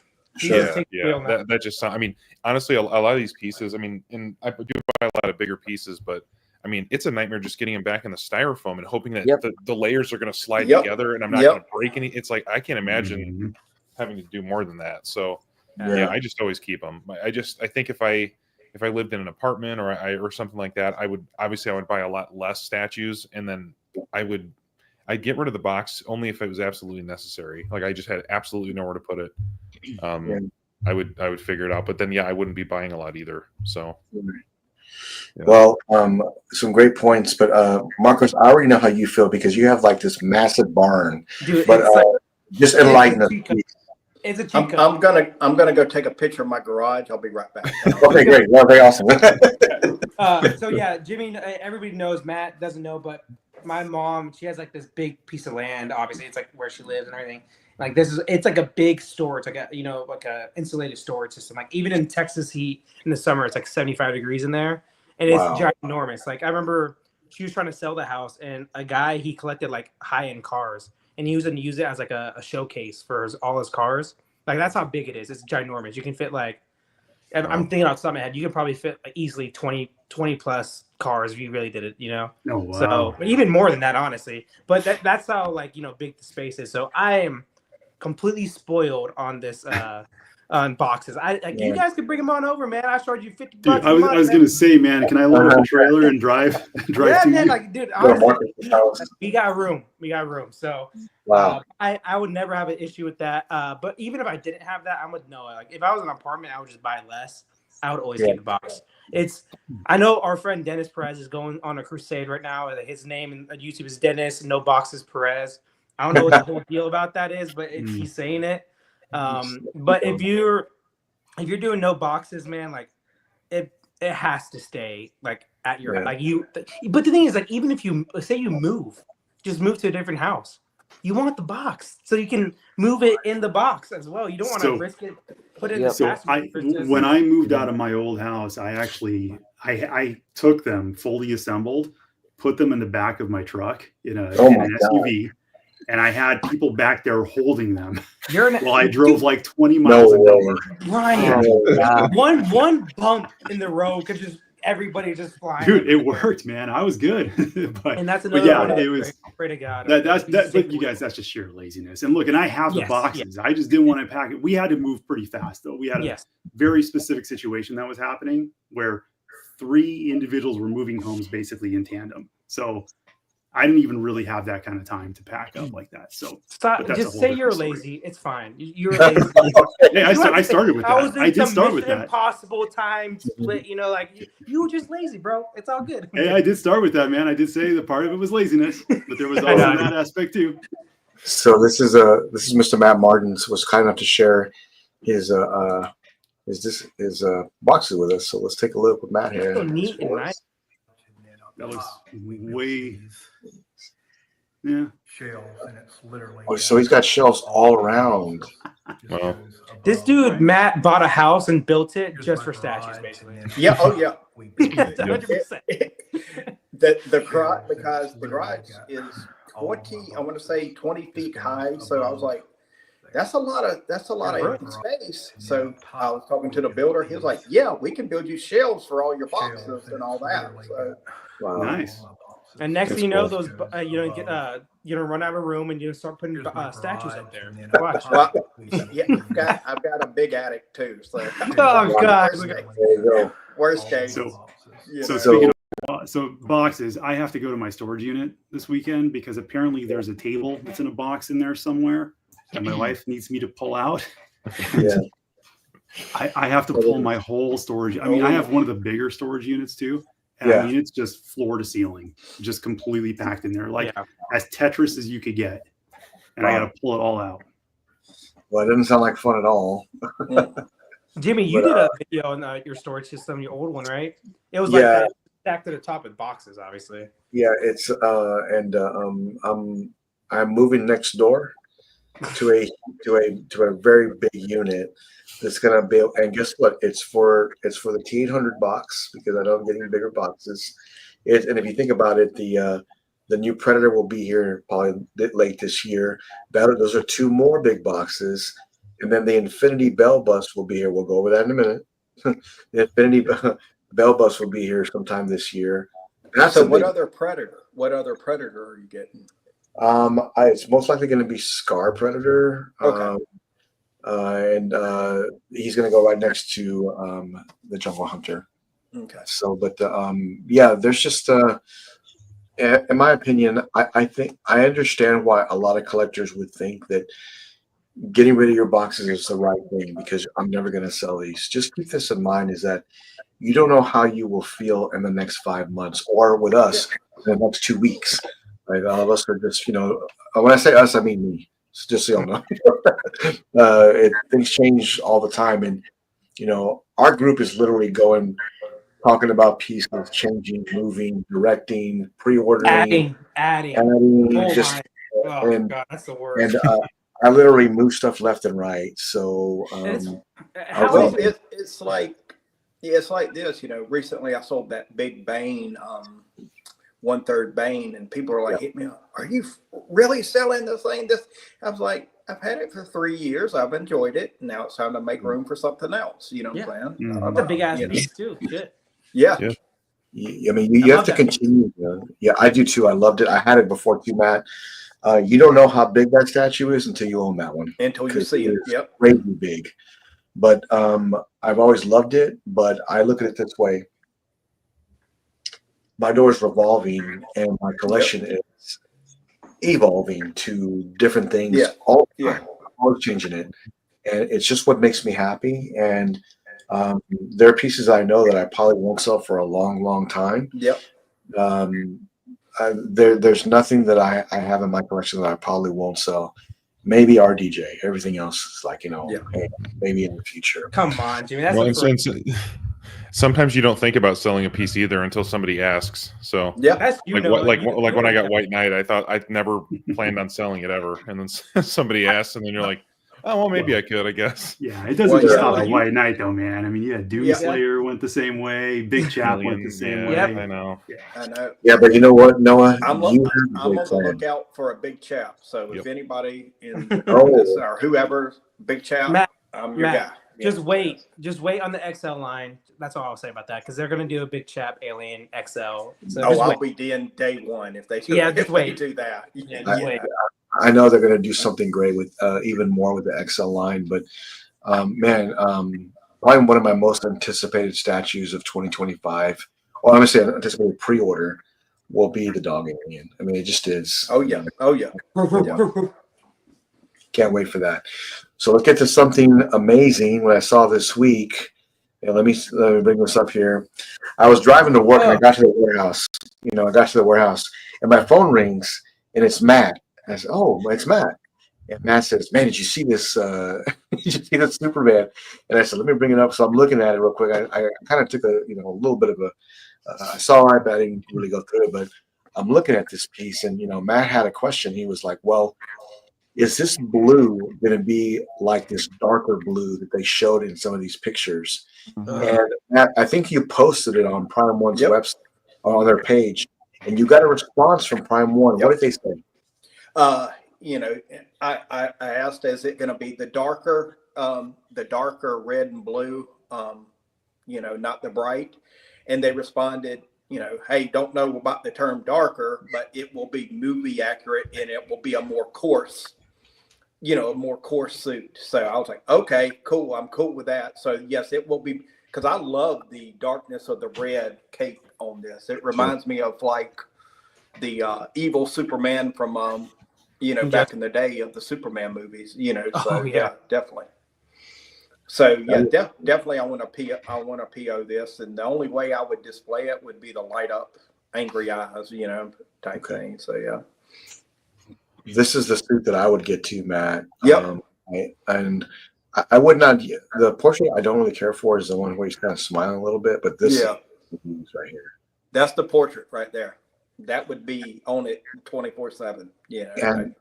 That just sounds. I mean, honestly, a lot of these pieces. I mean, and I do buy a lot of bigger pieces, but I mean, it's a nightmare just getting them back in the styrofoam and hoping that the layers are going to slide together and I'm not going to break any. It's like I can't imagine having to do more than that. So yeah, I just always keep them. I think if I lived in an apartment or something like that, I would buy a lot less statues, and then I'd get rid of the box only if it was absolutely necessary. Like I just had absolutely nowhere to put it. I would figure it out, but then I wouldn't be buying a lot either. So. Yeah. Well, some great points, but Marcos, I already know how you feel because you have like this massive barn. Dude, but just enlighten us. It's a cheat code. I'm gonna go take a picture of my garage. I'll be right back. Okay, great. Well, very awesome. So yeah, Jimmy, everybody knows. Matt doesn't know, but my mom, she has like this big piece of land. Obviously, it's like where she lives and everything. Like it's like a big storage, like a insulated storage system. Like even in Texas heat in the summer, it's like 75 degrees in there, and it's ginormous. Like I remember she was trying to sell the house, and a guy, he collected like high-end cars, and he was going to use it as like a showcase for all his cars. Like that's how big it is. It's ginormous. You can fit like, I'm thinking off the top of my head, you can probably fit like easily 20 plus cars if you really did it, Oh, wow. So even more than that, honestly. But that's how big the space is. So I am completely spoiled on this on boxes. You guys could bring them on over, man. I charge you $50. Dude, I was gonna say, man, can I load up a trailer and drive yeah, to man, you? like, dude, honestly, we got room. So wow. I would never have an issue with that. But even if I didn't have that, I'm with Noah. Like if I was in an apartment, I would just buy less. I would always get the box. I know our friend Dennis Perez is going on a crusade right now. His name on YouTube is Dennis No Boxes Perez. I don't know what the whole deal about that is, but he's saying it. But if you're doing no boxes, man, like it has to stay like at your But the thing is, like even if you say you move to a different house, you want the box so you can move it in the box as well. You don't want to risk it. Put it in the when I moved out of my old house, I took them fully assembled, put them in the back of my truck in an SUV. And I had people back there holding them while I drove like 20 miles an hour. Brian, one bump in the road could just everybody just flying. Dude, it worked, man. I was good. And that's another one. It was. Pray to God. But you guys, that's just sheer laziness. And look, and I have the boxes. I just didn't want to pack it. We had to move pretty fast, though. We had a very specific situation that was happening where 3 individuals were moving homes basically in tandem. So I didn't even really have that kind of time to pack up like that. So stop. Just say you're lazy. It's fine. You're lazy. Yeah, I started with that. I did start with that. Impossible time split. Like you were just lazy, bro. It's all good. Hey, I did start with that, man. I did say the part of it was laziness, but there was also that aspect too. So this is Mr. Matt Martins was kind enough to share his boxes with us. So let's take a look with Matt here. So neat and nice. That was way, shelves, and it's literally. Oh, so he's got shelves all around. Wow. This dude Matt bought a house and built it just for statues, basically. Yeah. Oh yeah. 100%. The garage, because the garage is 20 feet high. So I was like, that's a lot of empty space. So I was talking to the builder. He was like, yeah, we can build you shelves for all your boxes and all that. So nice. And next thing you know, those run out of room and you start putting statues up there. Watch. Well, yeah, I've got a big attic too. So oh God, worst case. So speaking of So boxes, I have to go to my storage unit this weekend because apparently there's a table that's in a box in there somewhere that my wife needs me to pull out. Yeah. I have to pull my whole storage. I mean, I have one of the bigger storage units too. And I mean, it's just floor to ceiling, just completely packed in there, like as Tetris as you could get. And I got to pull it all out. Well, it doesn't sound like fun at all. Jimmy, you did a video on your storage system, your old one, right? It was like stacked to the top with boxes, obviously. Yeah, it's I'm moving next door to a very big unit that's gonna be, and guess what? It's for the T800 box, because I know I'm getting bigger boxes. And if you think about it, the new Predator will be here probably late this year. Those are 2 more big boxes. And then the Infinity Bell Bus will be here. We'll go over that in a minute. The Infinity Bell Bus will be here sometime this year. So what other Predator? What other Predator are you getting? It's most likely going to be Scar Predator. Okay. And he's going to go right next to the Jungle Hunter. Okay. So, but there's just in my opinion, I think I understand why a lot of collectors would think that getting rid of your boxes is the right thing, because I'm never going to sell these. Just keep this in mind, is that you don't know how you will feel in the next 5 months, or with us in the next 2 weeks. Right? All of us are just, when I say us, I mean me. Just so y'all know. Things change all the time. And, our group is literally talking about pieces, changing, moving, directing, pre-ordering, adding. Oh God, that's the worst. And I literally move stuff left and right. So it's like this. Recently I sold that big Bane, 1/3 Bane, and people are like, hit me up, are you really selling this thing? I was like, I've had it for 3 years. I've enjoyed it. Now it's time to make room for something else. You know what I'm saying? It's a big ass piece too. Shit. Yeah. I mean, you have to continue. Yeah, I do too. I loved it. I had it before too, Matt. You don't know how big that statue is until you own that one. Until you see it. Yep. Crazy big. But I've always loved it. But I look at it this way. My door is revolving, and my collection is evolving to different things. All the time. Always changing it. And it's just what makes me happy. And there are pieces I know that I probably won't sell for a long, long time. Yep. There's nothing that I have in my collection that I probably won't sell. Maybe RDJ. Everything else is like, hey, maybe in the future. Come on, Jimmy. That's sometimes you don't think about selling a piece either until somebody asks. So that's like when I got White Knight, I thought I'd never planned on selling it ever, and then somebody asks, and then you're like, oh, well, maybe I could, I guess. Yeah, it doesn't just stop at White Knight, though, man. I mean, Doomslayer went the same way. Big Chap went the same way. I know. I know. Yeah, but you know what, Noah? I'm on the lookout for a Big Chap. So if anybody in this or whoever, Big Chap, Matt, I'm your guy. Just wait on the XL line. That's all I'll say about that, because they're going to do a Big Chap Alien XL. So I'll be in day one if they do, just wait. They do that. Wait. I know they're going to do something great with even more with the XL line, but probably one of my most anticipated statues of 2025, well, I'm going to say anticipated pre-order, will be the Dog Alien. I mean, it just is. Oh yeah. Can't wait for that. So let's get to something amazing. What I saw this week. Let me bring this up here. I was driving to work and I got to the warehouse. And my phone rings and it's Matt. And I said, "Oh, it's Matt." And Matt says, "Man, did you see this? Did you see this Superman?" And I said, "Let me bring it up." So I'm looking at it real quick. I kind of took a little bit of I saw it, but I didn't really go through it. But I'm looking at this piece, and Matt had a question. He was like, "Well, is this blue going to be like this darker blue that they showed in some of these pictures?" And Matt, I think you posted it on Prime One's website, on their page, and you got a response from Prime One. What did they say? I asked, is it going to be the darker red and blue, not the bright? And they responded, hey, don't know about the term darker, but it will be movie accurate and it will be a more coarse suit. So I was like, okay, cool. I'm cool with that. So yes, it will be, because I love the darkness of the red cape on this. It reminds me of like the evil Superman from back in the day of the Superman movies. So yeah, definitely. So yeah, definitely. I want to PO this, and the only way I would display it would be the light up angry eyes, type thing. So yeah. This is the suit that I would get to, Matt. Yep. I would not. The portrait I don't really care for is the one where he's kind of smiling a little bit, but this is right here. That's the portrait right there. That would be on it 24/7. Yeah. And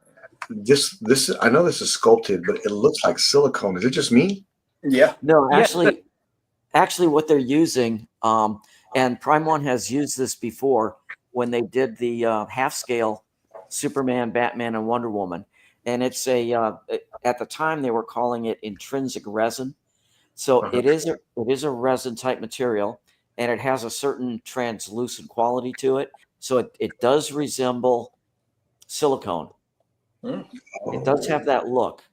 this I know this is sculpted, but it looks like silicone. Is it just me? Yeah. No, actually, what they're using, and Prime One has used this before when they did the half scale Superman, Batman, and Wonder Woman, and it's at the time they were calling it intrinsic resin. So it is a resin type material, and it has a certain translucent quality to it. So it does resemble silicone. It does have that look.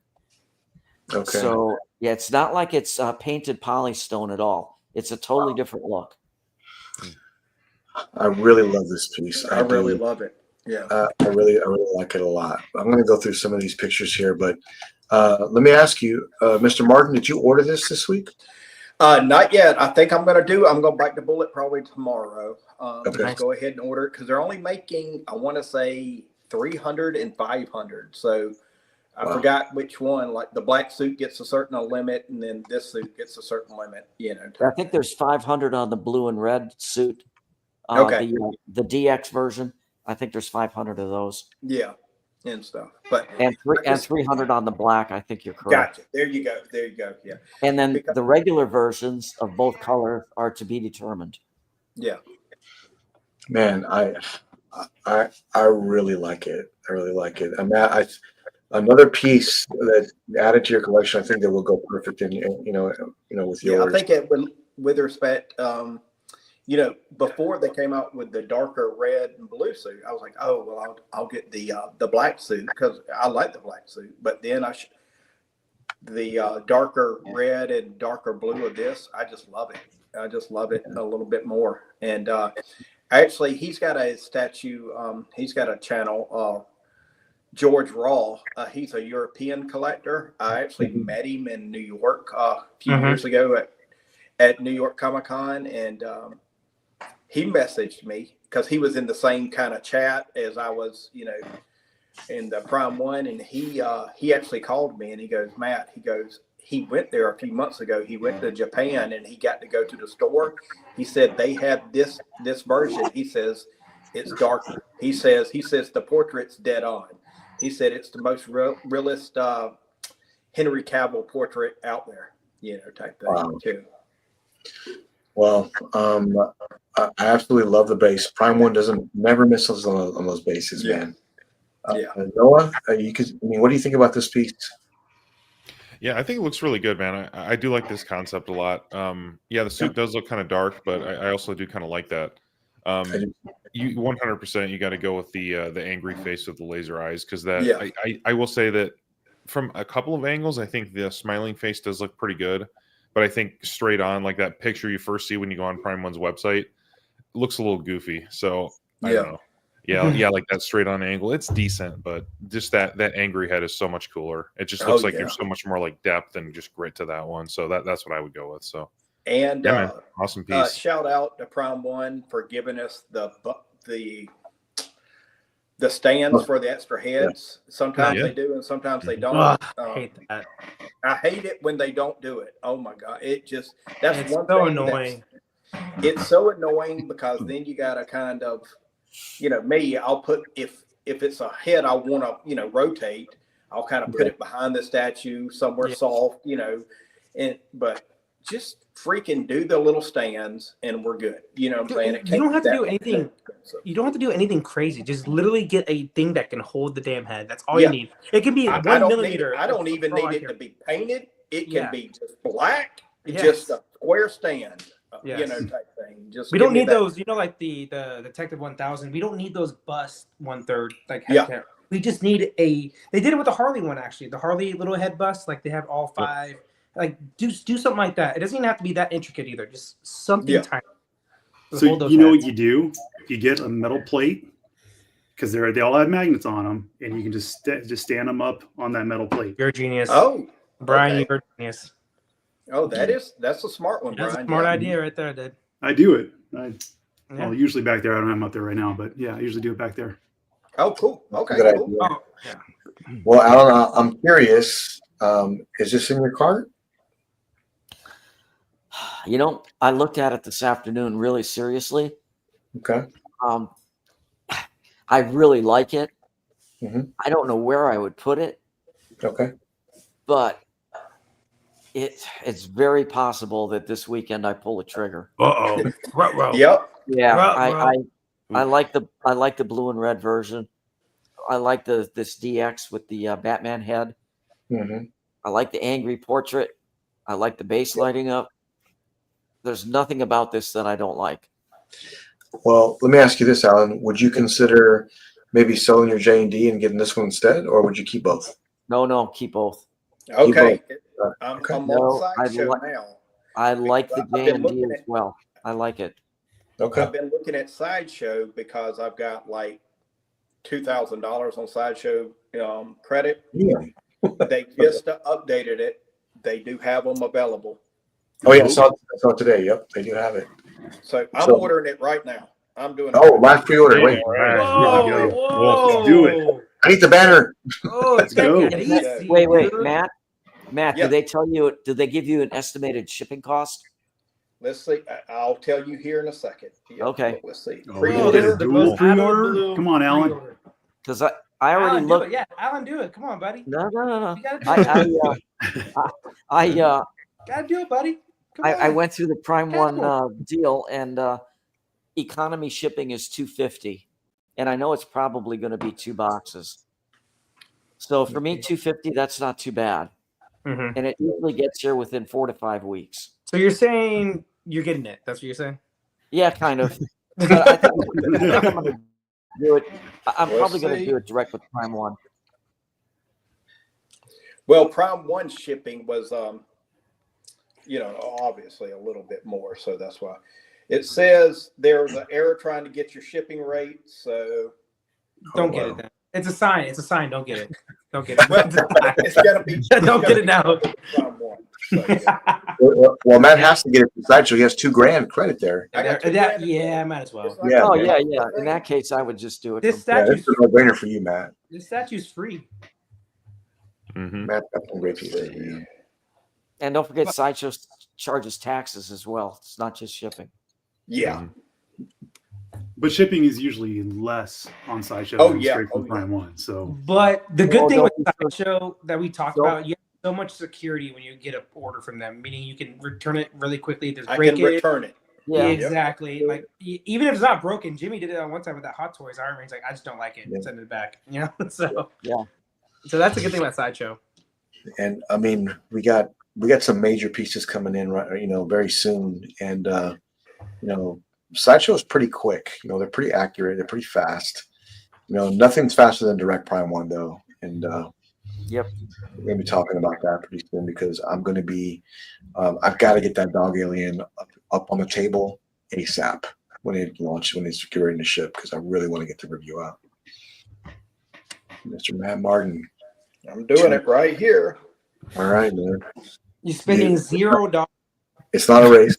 Okay. So yeah, it's not like it's painted polystone at all. It's a totally different look. I really love this piece. I really love it. Yeah. I really like it a lot. I'm going to go through some of these pictures here, but let me ask you, Mr. Martin, did you order this week? Not yet. I think I'm going to bite the bullet probably tomorrow. Okay. Go ahead and order it because they're only making, I want to say 300 and 500. So I forgot which one. Like the black suit gets a certain limit, and then this suit gets a certain limit. I think there's 500 on the blue and red suit. Okay. The DX version. I think there's 500 of those. Yeah, and stuff. But and 300 on the black. I think you're correct. Gotcha. There you go. Yeah. And then the regular versions of both colors are to be determined. Yeah. Man, I really like it. I really like it. And Matt, another piece that added to your collection, I think that will go perfect in with yours. Yeah, I think it would, with respect. Before they came out with the darker red and blue suit, I was like, oh, well, I'll get the black suit because I like the black suit. But then the darker red and darker blue of this, I just love it. I just love it a little bit more. And actually, he's got a statue. He's got a channel, George Raw. He's a European collector. I actually met him in New York a few years ago at New York Comic Con, and he messaged me because he was in the same kind of chat as I was, in the Prime One, and he actually called me and he goes, Matt, he went there a few months ago. He went to Japan and he got to go to the store. He said they had this version. He says it's darker. He says the portrait's dead on. He said it's the most realist Henry Cavill portrait out there, type thing too. Well, I absolutely love the base. Prime One never misses on those bases, man. Noah, what do you think about this piece? Yeah, I think it looks really good, man. I do like this concept a lot. The suit does look kind of dark, but I also do kind of like that. You 100%, you got to go with the angry face with the laser eyes because I will say that from a couple of angles, I think the smiling face does look pretty good. But I think straight on, like that picture you first see when you go on Prime One's website, looks a little goofy. So I don't know. Yeah, like that straight on angle, it's decent, but just that angry head is so much cooler. It just looks like there's so much more like depth and just grit to that one. So that's what I would go with. So and man, awesome piece. Shout out to Prime One for giving us the stands for the extra heads. Sometimes they do and sometimes they don't. I hate that. I hate it when they don't do it. Oh my God. It's one so thing annoying. It's so annoying because then you gotta kind of, me, I'll put if it's a head I want to, rotate, I'll kind of put it behind the statue somewhere soft, but just freaking do the little stands and we're good. You know what I'm saying? You don't have to do anything. You don't have to do anything crazy. Just literally get a thing that can hold the damn head. That's all you need. It can be 1 millimeter. I don't even need it to be painted. It can be just black, just a square stand. Type thing. Just we don't need those, like the Detective 1000. We don't need those bust 1/3 like head. We just need they did it with the Harley one actually. The Harley little head bust, like they have all 5. Like do something like that. It doesn't even have to be that intricate either. Just something tiny. So Hold those you know what heads. you do? You get a metal plate because they all have magnets on them, and you can just stand them up on that metal plate. You're a genius. Oh, Brian, okay. you're a genius. Oh, that's a smart one, That's Brian. a smart Yeah. idea right there, dude. I do it. Yeah. Well, usually back there. I don't have them up there right now, but yeah, I usually do it back there. Oh, cool. Okay, Good cool. idea. Oh, yeah. Well, Alan, I'm curious. Is this in your cart? You know, I looked at it this afternoon really seriously. Okay. I really like it. Mhm. I don't know where I would put it, Okay. but it's very possible that this weekend I pull a trigger. Uh-oh. Yep. Yeah, Ruh-roh. I like the blue and red version. I like this DX with the Batman head. Mm-hmm. I like the angry portrait. I like the base lighting up. There's nothing about this that I don't like. Well, let me ask you this, Alan. Would you consider maybe selling your J&D and getting this one instead, or would you keep both? No, keep both. Okay. I'm Okay. on No, Sideshow now. I like the I've been J&D looking as at- well. I like it. Okay. I've been looking at Sideshow because I've got like $2,000 on Sideshow credit. Yeah. They just updated it. They do have them available. Oh yeah, I saw it today. Yep, they do have it. So I'm So- ordering it right now. I'm doing Oh, live pre-order. Yeah, Wait, all right. Whoa, whoa. Let's do it. I need the banner. Oh, Let's take go. it easy, Wait, dude. Matt, Yeah. did they tell you? Did they give you an estimated shipping cost? Let's see. I'll tell you here in a second. Yeah, Okay. Let's see. Oh, Oh, this this is is the dual most out of the pre-order? blue Come on, Alan. pre-order. Because I already Alan, do looked. it. Yeah, Alan, do it. Come on, buddy. No. You gotta do it. I Gotta do it, buddy. Come I on. went through the Prime Careful. One deal, and economy shipping is $250, and I know it's probably going to be 2 boxes. So for me, $250, that's not too bad, Mhm. and it usually gets here within 4 to 5 weeks. So you're saying you're getting it? That's what you're saying? Yeah, kind of. But I think I'm going to do it. I'm We'll probably going to see. do it direct with Prime One. Well, Prime One shipping was, obviously a little bit more. So that's why it says there was an error trying to get your shipping rate. So Don't get it then. It's a sign. It's a sign. Don't get it. Don't get it. It's a sign. it's got to be. Don't get it now. Prime One. So, yeah. Well, Matt has to get it beside, so he has $2,000 credit there. I got $2,000 Yeah, might as well. It's like- Yeah. Oh yeah. In that case, I would just do it. This Yeah, statue's it's a no-brainer for you, Matt. this statue's free. Mhm. Matt, that's some great people. Yeah. And don't forget, Sideshow charges taxes as well. It's not just shipping. Yeah. But shipping is usually less on Sideshow Oh, than yeah. straight from Oh, yeah. Prime One. So But the good Oh, thing with don't- Sideshow that we talked don't- about, you have so much security when you get an order from them, meaning you can return it really quickly. There's I can breakage. return it. Yeah, Yeah. exactly. Like even if it's not broken, Jimmy did it on one time with that Hot Toys Iron Man. He's like, I just don't like it. Yeah. Send it back. You know, so Yeah. So that's a good thing about Sideshow. And I mean, we got some major pieces coming in, right? Very soon. And Sideshow is pretty quick. They're pretty accurate. They're pretty fast. Nothing's faster than Direct Prime One though. And Yep. we're gonna be talking about that pretty soon because I'm gonna be. I've got to get that dog alien up on the table ASAP when it launches, when it's getting ready to ship, because I really want to get the review out. Mr. Matt Martin. I'm doing it right here. All right, man. You're spending $0. It's not a race.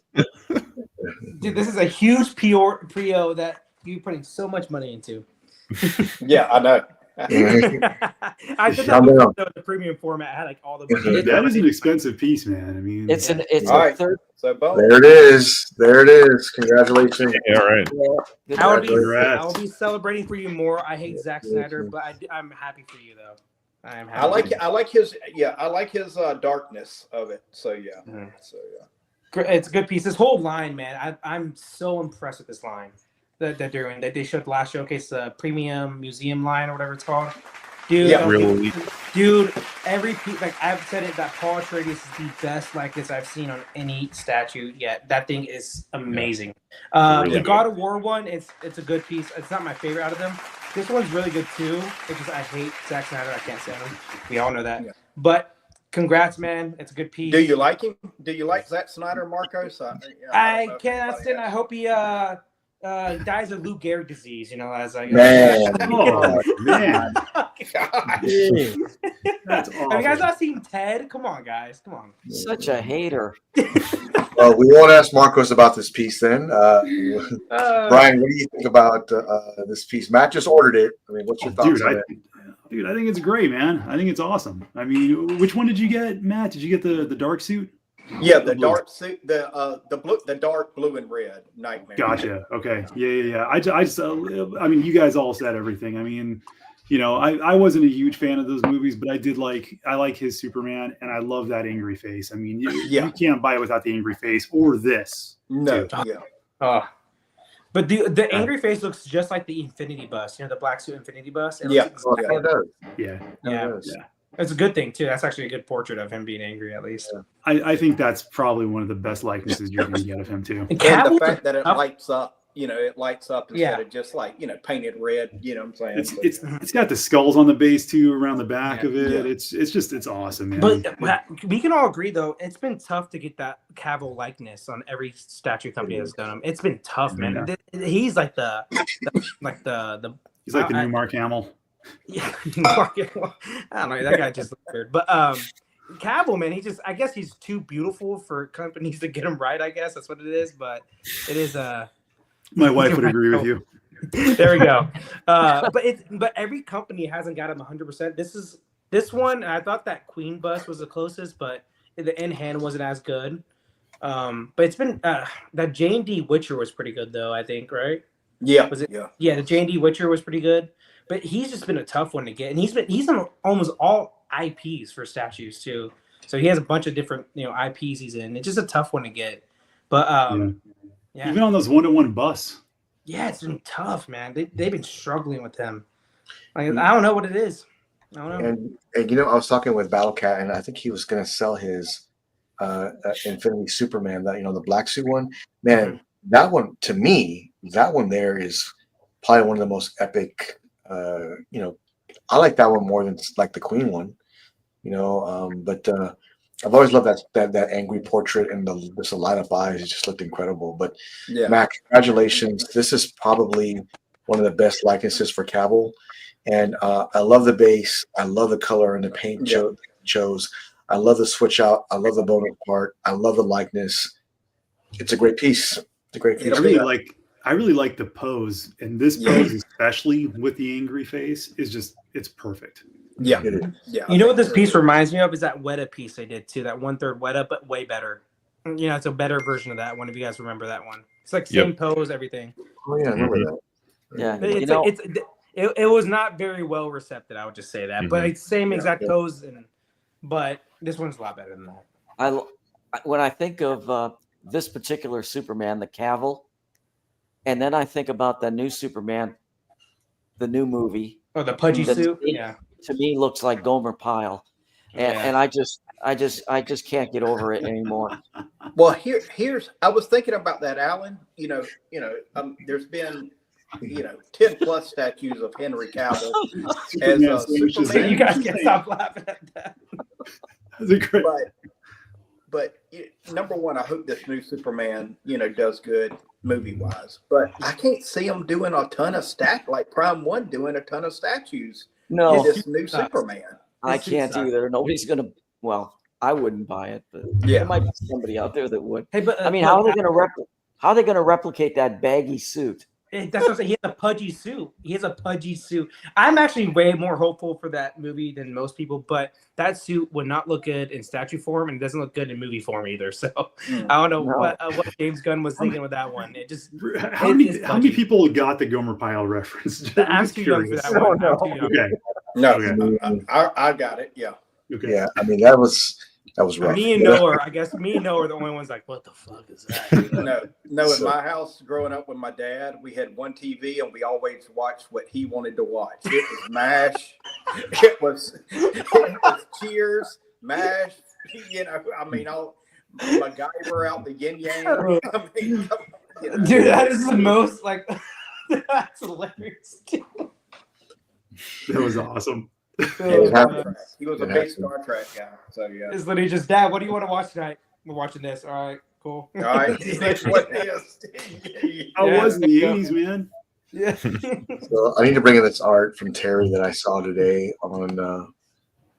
Dude, this is a huge pre-o that you're putting so much money into. Yeah, I know. I did that Calm down. with the premium format. I had like all the that is an expensive piece, man. I mean, It's All a right. third. So boom. There it is. There it is. Congratulations. Yeah, all right. Good I luck. will be celebrating for you more. I hate Zack Snyder, but I'm happy for you though. I am happy. I like his darkness of it. So yeah. Mhm. So yeah. It's a good piece. This whole line, man, I'm so impressed with this line that they're doing. That they showed last showcase, the premium museum line or whatever it's called. Dude, Yeah. Really? dude, every piece, like I've said it, that Paul Atreides is the best likeness I've seen on any statue yet. That thing is amazing. Really The good. God of War one, it's a good piece. It's not my favorite out of them. This one's really good too. It's just I hate Zack Snyder. I can't stand him. We all know that. Yeah. But congrats, man. It's a good piece. Do you like him? Do you like Zack Snyder, Marcos? I cannot stand. I hope he dies of Lou Gehrig disease. You know, as I Man. Oh man, God. that's awesome. Have you guys not seen Ted? Come on, guys. Come on. Such a hater. We won't ask Marcos about this piece then. Brian, what do you think about this piece? Matt just ordered it. I mean, what's your thoughts on it? Dude, I think it's great, man. I think it's awesome. I mean, which one did you get, Matt? Did you get the dark suit? Yeah, the dark suit, the dark blue and red Nightmare. Gotcha. Okay. Yeah. I mean, you guys all said everything. I mean, you know, I wasn't a huge fan of those movies, but I like his Superman, and I love that angry face. I mean, you can't buy it without the angry face or this. No. Too. Yeah. But the angry face looks just like the Infinity Bus. You know, the black suit Infinity Bus. It Yeah. looks Oh, exactly- yeah, it does. Yeah. It's a good thing too. That's actually a good portrait of him being angry, at least. I think that's probably one of the best likenesses you're going to get of him too. And the fact that it lights up, you know, it lights up instead of just like, you know, painted red. You know what I'm saying? It's got the skulls on the base too, around the back of it. Yeah. It's awesome, man. But we can all agree, though, it's been tough to get that Cavill likeness on every statue company that's done him. It's been tough, man. He's like the He's like the new Mark Hamill. Yeah, I don't know. That guy just looked weird. But Cavill, man, I guess he's too beautiful for companies to get him right. I guess that's what it is. But it is My wife would agree with you. There we go. But every company hasn't got him 100%. This one. I thought that Queen bus was the closest, but the in hand wasn't as good. But it's been that Jane D. Witcher was pretty good though. I think, right? Yeah. Was it? Yeah. Yeah, the Jane D. Witcher was pretty good. But he's just been a tough one to get, and he's on almost all IPs for statues too. So he has a bunch of different IPs he's in. It's just a tough one to get. But yeah. Even on those 1-to-1 bus. Yeah, it's been tough, man. They've been struggling with him. Like, I don't know what it is. I don't know. And I was talking with Battlecat, and I think he was going to sell his Infinity Superman, that the black suit one. Man, that one, to me, that one there is probably one of the most epic. I like that one more than like the Queen one. But I've always loved that angry portrait and the light up eyes. It just looked incredible. But Mac, congratulations! This is probably one of the best likenesses for Cavill, and I love the base. I love the color and the paint chose. I love the switch out. I love the bonus part. I love the likeness. It's a great piece. It's a great piece. I really like the pose, and this pose, especially with the angry face, it's perfect. Yeah. It is. Yeah. You know what this piece reminds me of is that Weta piece they did too. That 1/3 Weta, but way better. It's a better version of that one. If you guys remember that one, it's like same pose, everything. Oh yeah, I remember that. Yeah, it was not very well received. I would just say that, but it's same exact pose, but this one's a lot better than that. When I think of this particular Superman, the Cavill, and then I think about the new Superman, the new movie. Oh, the pudgy suit. Yeah. To me, looks like Gomer Pyle, and I just can't get over it anymore. Well, here's I was thinking about that, Alan. There's been 10 plus statues of Henry Cavill as Superman. You guys can't stop laughing at that. That's great. But number one, I hope this new Superman, does good movie wise. But I can't see him doing a ton of like Prime One doing a ton of statues. No, this new Superman. I can't either. Nobody's gonna. Well, I wouldn't buy it, but there might be somebody out there that would. Hey, but I mean, how are they gonna replicate that baggy suit? That's what I'm saying. He has a pudgy suit. He has a pudgy suit. I'm actually way more hopeful for that movie than most people, but that suit would not look good in statue form, and it doesn't look good in movie form either. So I don't know what James Gunn was thinking with that one. It just how many people got the Gomer Pyle reference? I'm too young for that one. Okay. No, I got it. Yeah. Okay. Yeah, I mean that was rough. Me and Noah are the only ones like, what the fuck is that? No. In my house, growing up with my dad, we had one TV, and we always watched what he wanted to watch. It was MASH. It was Cheers, MASH. I mean, all MacGyver out the yin yang. I mean, dude, that is the most like. That's hilarious. That was awesome. So, it happened. He was a It big happened. Star Trek guy. So yeah. it's literally just, Dad, what do you want to watch tonight? We're watching this. All right, cool. All right, that's what it is. I Yeah, was in there the you go. 80s, man. Yeah. So I need to bring in this art from Terry that I saw today on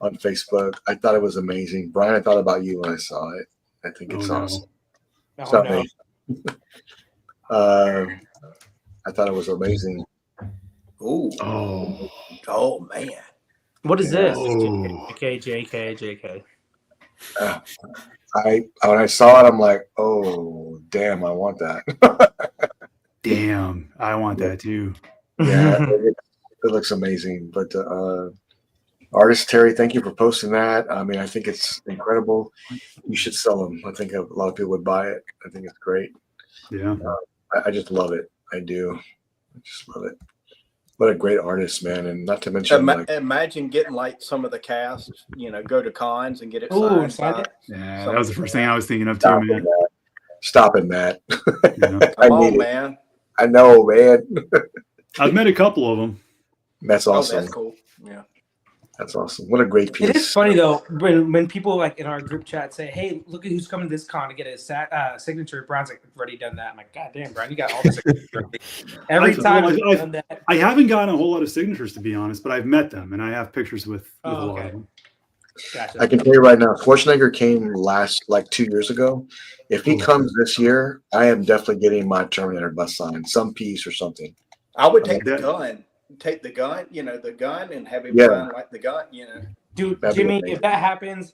Facebook. I thought it was amazing. Brian, I thought about you when I saw it. I think it's Oh, no. awesome. Oh, It's not no. me. I thought it was amazing. Ooh. Oh. Oh man. What is this? Oh. JK. Uh, when I saw it, I'm like, oh damn, I want that. Damn. I want that too. Yeah, it looks amazing. But artist Terry, thank you for posting that. I mean, I think it's incredible. You should sell them. I think a lot of people would buy it. I think it's great. Yeah. I just love it. I do. I just love it. What a great artist, man. And not to mention, like, Imagine getting like some of the cast, go to cons and get it Ooh, signed. sign by it? Yeah, that was the first thing I was thinking of too, stop it, man. Matt. Stop it, Matt. Yeah. I Come on, need it. man. I know, man. I've met a couple of them. That's Oh, awesome. that's cool. Yeah. That's awesome. What a great piece. It is funny though when people like in our group chat say, "Hey, look at who's coming to this con to get his signature." Brian's like, "I've already done that." I'm like, "God damn, Brian, you got all the signatures." Every time I've done that. I haven't gotten a whole lot of signatures, to be honest, but I've met them and I have pictures with a Oh, lot okay. of them. Gotcha. I can tell you right now, Schwarzenegger came like 2 years ago. If he comes this year, I am definitely getting my Terminator bus signed, some piece or something. I would take That- the gun. Take the gun, the gun, and have him Yeah. sign like the gun, Dude, That'd be Jimmy, amazing. if that happens,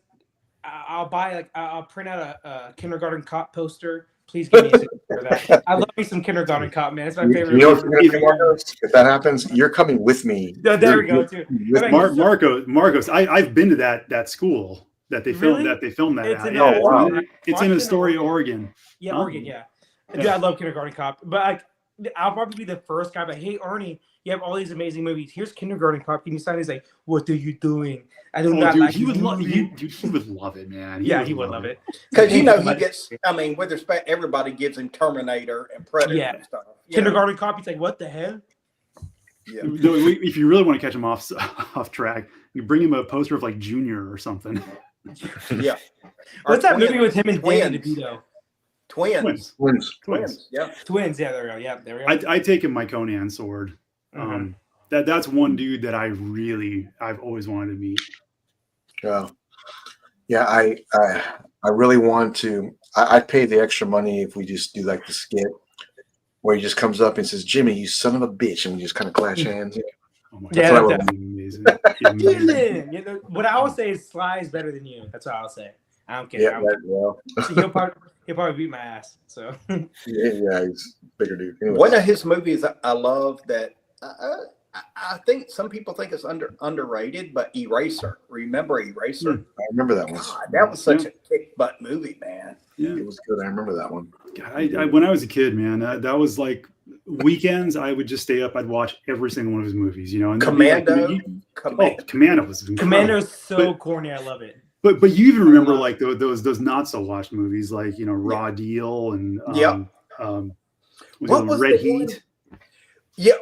I'll buy I'll print out a kindergarten cop poster. Please give me a signature for that. I love me some kindergarten cop, man. It's my favorite. You know what you're gonna do, Marcos? If that happens, you're coming with me. Yeah, there we go, too. With I me. mean, Marcos, I've been to that school that they filmed Really? that It's at. in Yeah, Oregon. it's in Astoria, Oregon. Yeah, Oh. Oregon, yeah. Yeah. Dude, I love kindergarten cop, but I'll probably be the first guy. But hey, Ernie, you have all these amazing movies. Here's kindergarten cop. Can you sign? He's like, "What are you doing? I do not Dude, like he would this love movie." he would love it, man. He would love it. Because he gets. I mean, with respect, everybody gives him Terminator and Predator Yeah. and stuff. Kindergarten cop. He's like, "What the hell?" Yeah. No, if you really want to catch him off track, you bring him a poster of like Junior or something. Yeah. What's that movie with him and Danny twins? DeVito? Twins. Twins. Yeah. Twins. Yeah, there we go. Yeah, there we go. I take him my Conan sword. Mhm. That's one dude that I've always wanted to meet. Yeah, I really want to. I'd pay the extra money if we just do like the skit where he just comes up and says, "Jimmy, you son of a bitch," and we just kind of clash hands. Oh my Yeah, God, that that'd be amazing. Amazing. Dylan, what I always say is Sly is better than you. That's what I'll say. I don't care. Yeah, well, He'll probably beat my ass. So yeah, he's a bigger dude. Anyway. One of his movies I love that I think some people think it's underrated, but Eraser. Remember Eraser? I remember that one. God, that was such a kick butt movie, man. Yeah. It was good. I remember that one. God, I when I was a kid, man, that was like weekends. I would just stay up. I'd watch every single one of his movies. And Commando. Commando was incredible. Commando's so corny. I love it. But you even remember like those not so watched movies like Raw Deal and What was Red the Heat. one? Yeah,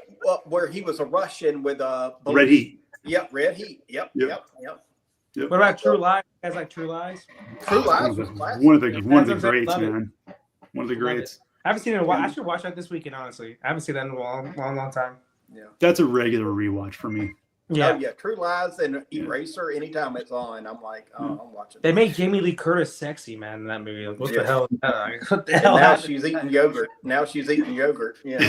where he was a Russian with a Red Heat. Yep, Red Heat. Yep. What about True Lies? You guys like True Lies? True Lies was classic. One of the That's- greats, love it. man. One of the greats. I haven't seen it in a while. I should watch that this weekend. Honestly, I haven't seen that in a long time. That's a regular rewatch for me. Yeah. Oh yeah, True Lies and Eraser. Anytime it's on, I'm like, I'm watching. They made Jamie Lee Curtis sexy, man, in that movie. Like, what Yeah. the hell? What the And hell now happened? she's eating yogurt. Yeah.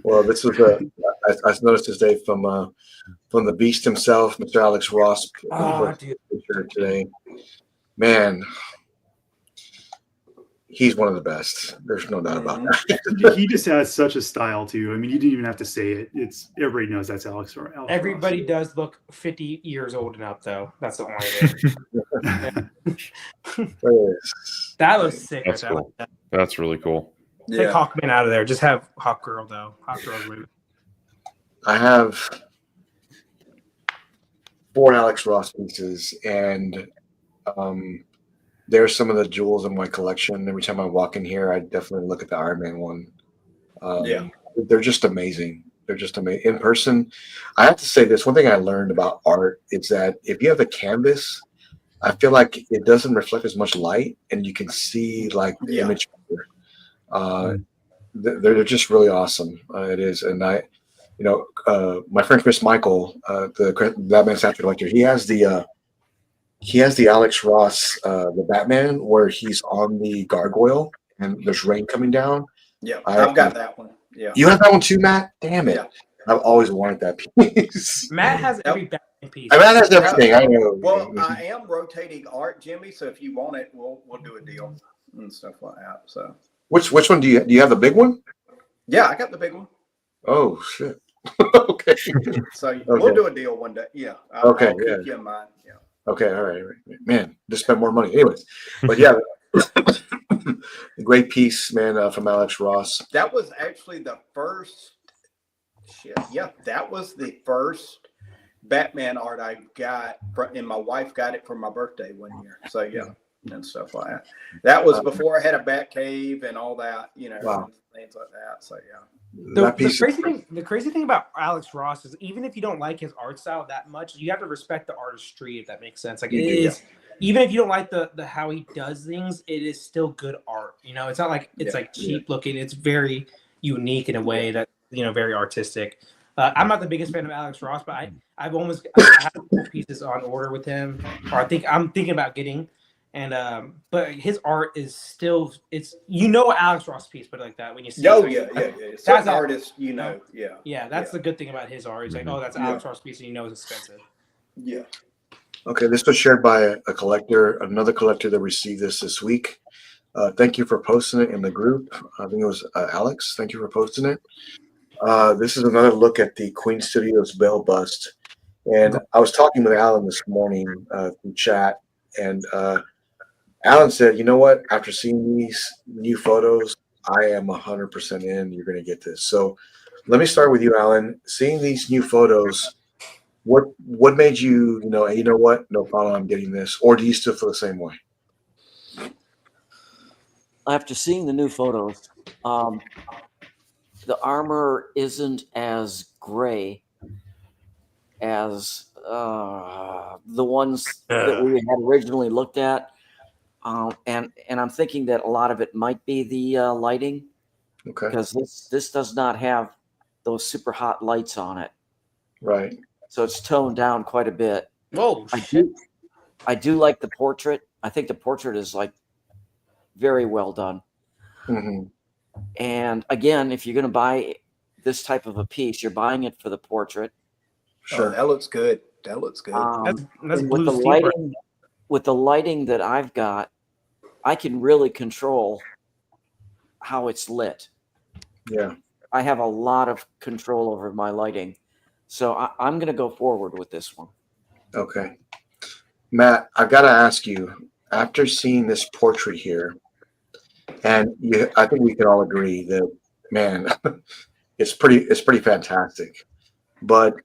Well, this was I noticed this day from the Beast himself, Mr. Alex Ross. Oh, dude. Picture today, man. He's one of the best. There's no doubt about that. He just has such a style too. I mean, you didn't even have to say it. It's everybody knows that's Alex Everybody Ross. does look 50 years old and up, though. That's the only thing. That was sick. That's cool. That's really cool. Take Hawkman out of there. Just have Hawk Girl, though. Hawk Girl's movie. I have 4 Alex Ross pieces, and there's some of the jewels in my collection. Every time I walk in here, I definitely look at the Iron Man one. They're just amazing. They're just amazing in person. I have to say this one thing I learned about art is that if you have a canvas, I feel like it doesn't reflect as much light, and you can see like the Yeah. image better. They're just really awesome. It is, and my friend Chris Michael, the Batman statue collector, he has the Alex Ross, the Batman, where he's on the gargoyle and there's rain coming down. Yeah, I've got that one. Yeah. You have that one too, Matt? Damn it! Yeah. I've always wanted that piece. Matt has every Batman piece. Matt has everything. I know. Well, I am rotating art, Jimmy. So if you want it, we'll do a deal and stuff like that. So Which one do you have? The big one? yeah, I got the big one. Oh shit. Okay. So we'll do a deal one day. Yeah. I'll keep you in mind. Yeah. Okay. All right. Man, just spend more money. Anyways, but yeah, great piece, man, from Alex Ross. That was actually the first. Shit. Yeah, that was the first Batman art I got, and my wife got it for my birthday one year. So yeah, and stuff like that. That was before I had a bat cave and all that, Wow. things like that. So yeah. The crazy thing about Alex Ross is even if you don't like his art style that much, you have to respect the artistry, if that makes sense. Like even if you don't like the how he does things, it is still good art. It's not like it's like cheap looking. It's very unique in a way that very artistic. I'm not the biggest fan of Alex Ross, but I have pieces on order with him, or I'm thinking about getting. And but his art is still Alex Ross piece, but like that when you see That's artist, that's the good thing about his art. It's like, oh, that's Alex Ross piece, and it's expensive. Yeah. Okay, this was shared by a collector, another collector that received this week. Thank you for posting it in the group. I think it was Alex. Thank you for posting it. This is another look at the Queen Studios Bale bust, and I was talking with Alan this morning through chat, and Alan said, "You know what? After seeing these new photos, I am 100% in. You're going to get this." So, let me start with you, Alan. Seeing these new photos, what made you, hey, you know what? No problem. I'm getting this. Or do you still feel the same way? After seeing the new photos, the armor isn't as gray as the ones that we had originally looked at. And I'm thinking that a lot of it might be the lighting, because this does not have those super hot lights on it, right? So it's toned down quite a bit. Whoa, shit! I do like the portrait. I think the portrait is like very well done. Mm-hmm. And again, if you're going to buy this type of a piece, you're buying it for the portrait. Sure, that looks good. That looks good. That's with the lighting. With the lighting that I've got, I can really control how it's lit. Yeah. I have a lot of control over my lighting. So I'm going to go forward with this one. Okay. Matt, I've got to ask you, after seeing this portrait here, and I think we can all agree that, man, it's pretty fantastic. But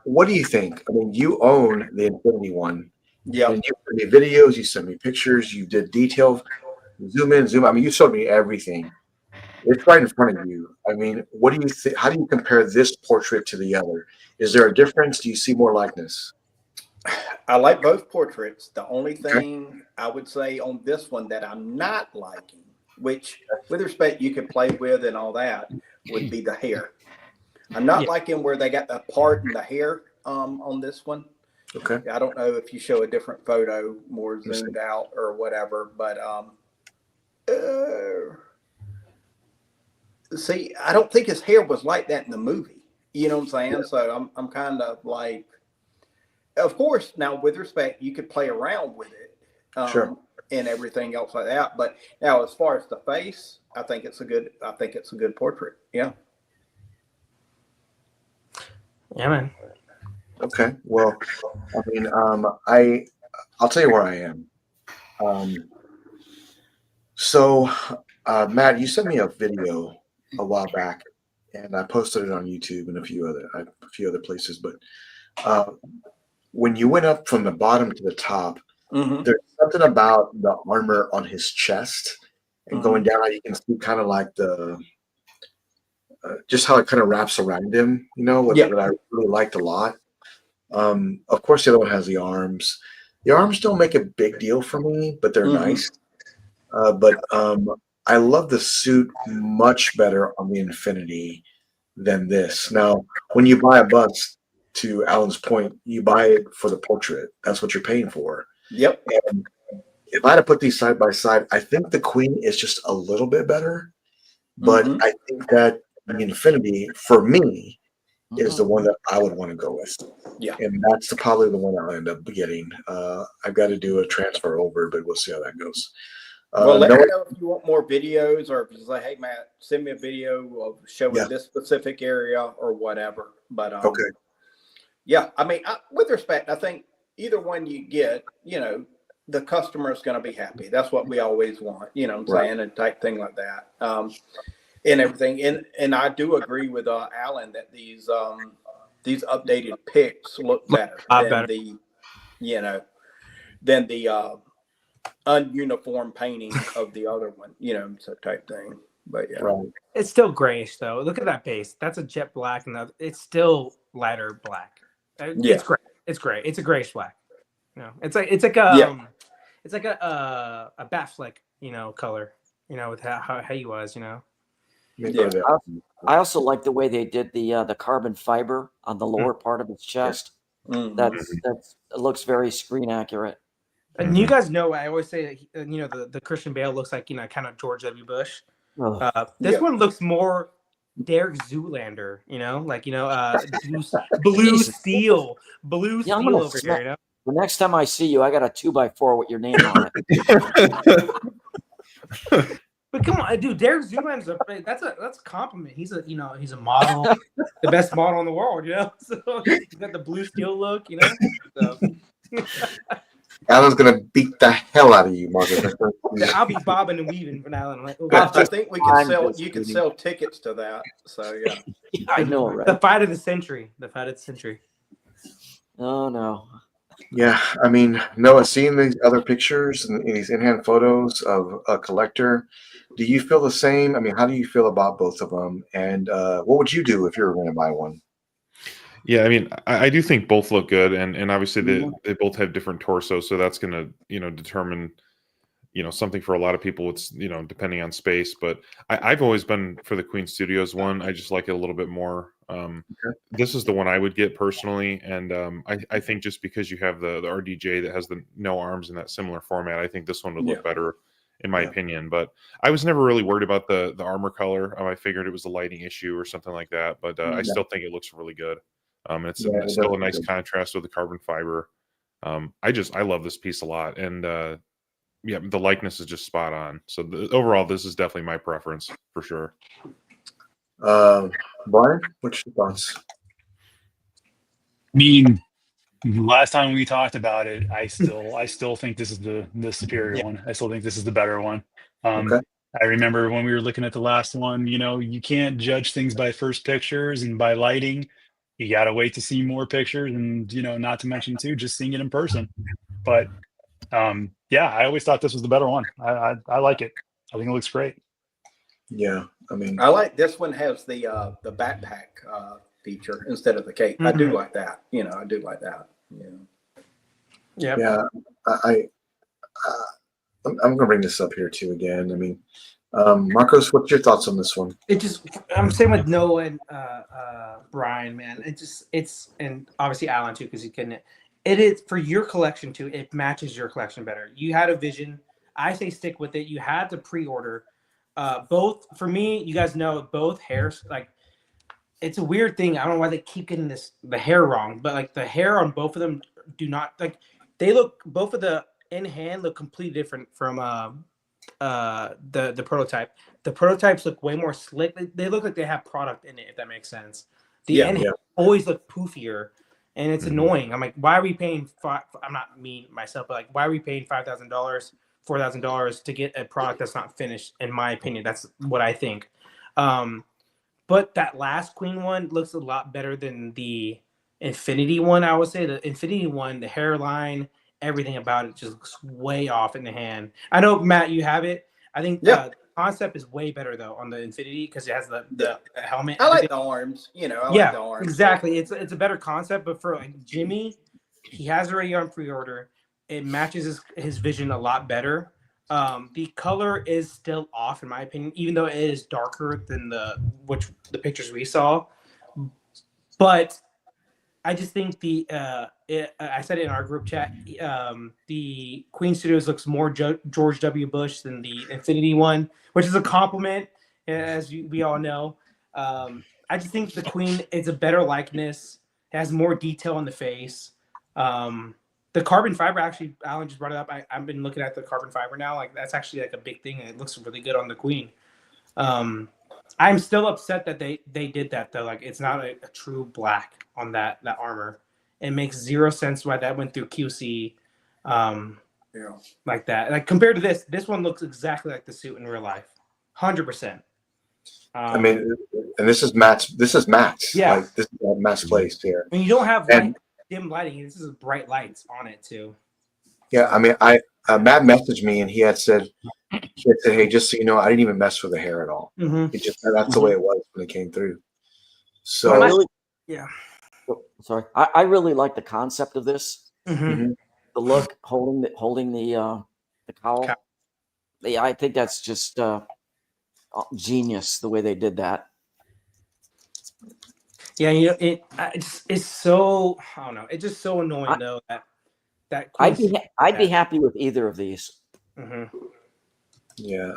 what do you think? I mean, you own the Infinity one. Yeah. And you sent me videos, you sent me pictures, you did detail, zoom in, zoom out. I mean, you showed me everything. It's right in front of you. I mean, what do you think? How do you compare this portrait to the other? Is there a difference? Do you see more likeness? I like both portraits. The only thing I would say on this one that I'm not liking, which with respect you can play with and all that, would be the hair. I'm not liking where they got the part in the hair on this one. Okay. I don't know if you show a different photo more zoomed out or whatever, but see, I don't think his hair was like that in the movie. You know what I'm saying? Yeah. So I'm kind of like, of course, now with respect, you could play around with it, and everything else like that. But now, as far as the face, I think it's a good portrait. Yeah. Yeah, man. Okay. Well, I mean, I'll tell you where I am. So, Matt, you sent me a video a while back, and I posted it on YouTube and a few other places. But when you went up from the bottom to the top, there's something about the armor on his chest and going down. You can see kind of like just how it kind of wraps around him, what I really liked a lot. Of course, the other one has the arms. The arms don't make a big deal for me, but they're nice. But I love the suit much better on the Infinity than this. Now, when you buy a bust, to Alan's point, you buy it for the portrait. That's what you're paying for. Yep. And if I had to put these side by side, I think the Queen is just a little bit better. But I think that the Infinity, for me, is the one that I would want to go with. Yeah. And that's probably the one I'll end up getting. I've got to do a transfer over, but we'll see how that goes. Well, let me know if you want more videos, or if you say, hey, Matt, send me a video of showing this specific area or whatever. But okay. Yeah, I mean, with respect, I think either one you get, the customer is going to be happy. That's what we always want, what I'm saying, and type thing like that, and everything. And I do agree with Alan that these updated pics look better than the ununiform painting of the other one, so type thing. But it's still grayish though. Look at that base. That's a jet black, and it's still lighter black. It's gray. It's gray. It's a grayish black. It's like a bat flick, color. With how he was. I also like the way they did the carbon fiber on the lower part of his chest. That's it looks very screen accurate. And you guys know, I always say, the Christian Bale looks like, kind of George W. Bush. This one looks more Derek Zoolander, blue steel over here, The next time I see you, I got a 2x4 with your name on it. But come on, dude, Derek Zoolander's that's a compliment. He's a model, the best model in the world, So he's got the blue steel look, So. Alan's gonna beat the hell out of you, Marcus. I'll be bobbing and weaving for Alan. I think we can sell. You can sell tickets to that. So yeah, I know, right? The fight of the century. Oh no. Yeah, I mean, Noah, seeing these other pictures and these in-hand photos of a collector, do you feel the same? I mean, how do you feel about both of them? And what would you do if you were going to buy one? Yeah, I mean, I do think both look good, and obviously they both have different torsos, so that's going to determine something for a lot of people. It's depending on space, but I've always been for the Queen Studios one. I just like it a little bit more. This is the one I would get personally, and I think just because you have the RDJ that has the no arms in that similar format, I think this one would look better in my opinion. But I was never really worried about the armor color. I figured it was a lighting issue or something like that, but I still think it looks really good. It's still a nice contrast with the carbon fiber. I love this piece a lot, and the likeness is just spot on. So overall, this is definitely my preference for sure. Brian, what's your thoughts? I mean, last time we talked about it, I still think this is the superior one. I still think this is the better one. I remember when we were looking at the last one, you can't judge things by first pictures and by lighting. You got to wait to see more pictures, and not to mention too, just seeing it in person. But I always thought this was the better one. I like it. I think it looks great. Yeah, I mean, I like this one has the backpack feature instead of the cape. I do like that. I do like that. Yeah. I'm gonna bring this up here too again. I mean, Marcos, what's your thoughts on this one? I'm saying with Noah and Brian, man. It's and obviously Alan too, because he couldn't. It is for your collection too. It matches your collection better. You had a vision. I say stick with it. You had to pre-order. Both for me, you guys know both hairs. Like, it's a weird thing. I don't know why they keep getting the hair wrong, but like the hair on both of them do not like. They look, both of the in hand look completely different from the prototype. The prototypes look way more slick. They look like they have product in it, if that makes sense. The end always look poofier, and it's annoying. I'm like, why are we paying? I'm not me myself, but like, why are we paying $5,000, $4,000 to get a product that's not finished? In my opinion, that's what I think. But that last Queen one looks a lot better than the Infinity one. I would say the Infinity one, the hairline, everything about it just looks way off in the hand. I know, Matt, you have it. I think concept is way better though on the Infinity because it has the helmet. I like everything. the arms. I like Yeah, the arms. exactly. It's a better concept, but for like Jimmy, he has already on pre-order. It matches his vision a lot better. The color is still off in my opinion, even though it is darker than the pictures we saw. But I just think I said it in our group chat. The Queen Studios looks more George W. Bush than the Infinity one, which is a compliment, as we all know. I just think the Queen is a better likeness. It has more detail on the face. The carbon fiber, actually, Alan just brought it up. I've been looking at the carbon fiber now. Like that's actually like a big thing, and it looks really good on the Queen. I'm still upset that they did that though. Like it's not a true black on that armor. It makes zero sense why that went through QC like that. Like compared to this one looks exactly like the suit in real life, 100%. I mean, and this is Matt's. Yeah, like, this is Matt's place here. I mean, you don't have dim lighting. This is bright lights on it too. Yeah, I mean, Matt messaged me and he had said, "Hey, just so you know, I didn't even mess with the hair at all. Mm-hmm. It just that's the way it was when it came through." So Sorry, I really like the concept of this. Mm-hmm. The look, holding the cowl. Yeah, I think that's just genius the way they did that. Yeah, it's so I don't know. It's just so annoying though that I'd be happy with either of these. Mm-hmm. Yeah,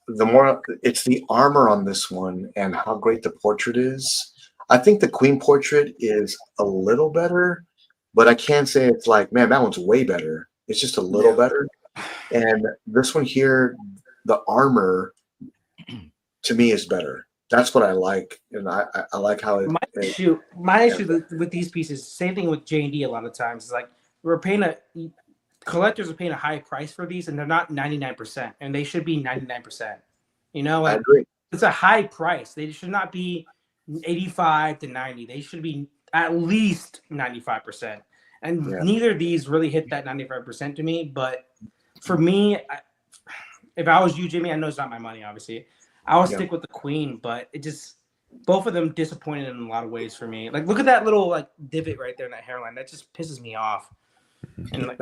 the more it's the armor on this one and how great the portrait is. I think the Queen portrait is a little better, but I can't say it's like, man, that one's way better. It's just a little better. And this one here, the armor to me is better. That's what I like, and I like how it. My issue with these pieces, same thing with J&D. A lot of times, is like collectors are paying a high price for these, and they're not 99%, and they should be 99%. Like, I agree. It's a high price. They should not be 85 to 90. They should be at least 95%. And neither of these really hit that 95% to me. But for me, if I was you, Jimmy, I know it's not my money, obviously. I would stick with the Queen, but it just both of them disappointed in a lot of ways for me. Like, look at that little like divot right there in that hairline. That just pisses me off. And like,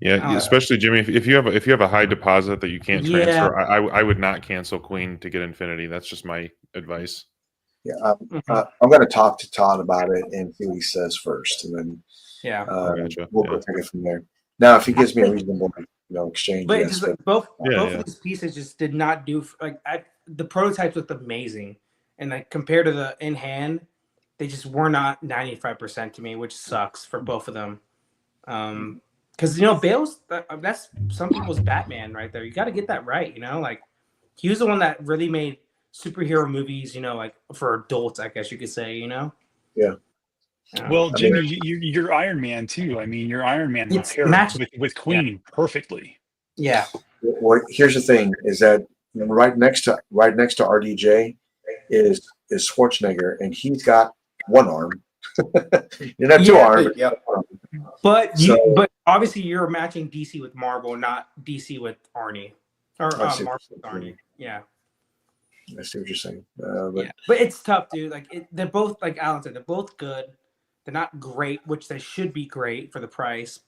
yeah, especially Jimmy, if you have a high deposit that you can't transfer, I would not cancel Queen to get Infinity. That's just my advice. Yeah, I'm going to talk to Todd about it and see what he says first, and then we'll go take it from there. Now, if he gives me a reasonable exchange, but just like both of these pieces just did not do the prototypes looked amazing, and like compared to the in hand, they just were not 95% to me, which sucks for both of them. Because Bale's that's some people's Batman right there. You got to get that right, like he was the one that really made superhero movies, like for adults, I guess you could say, Yeah. Well, Jimmy, you're Iron Man too. I mean, your Iron Man pairs with Queen perfectly. Yeah. Well, here's the thing: is that right next to RDJ is Schwarzenegger, and he's got one arm. You have two arms. Yeah. But obviously you're matching DC with Marvel, not DC with Arnie or Marvel with Arnie. Yeah. I see what you're saying. But it's tough, dude. Like they're both, like Alan said, they're both good. They're not great, which they should be great for the price.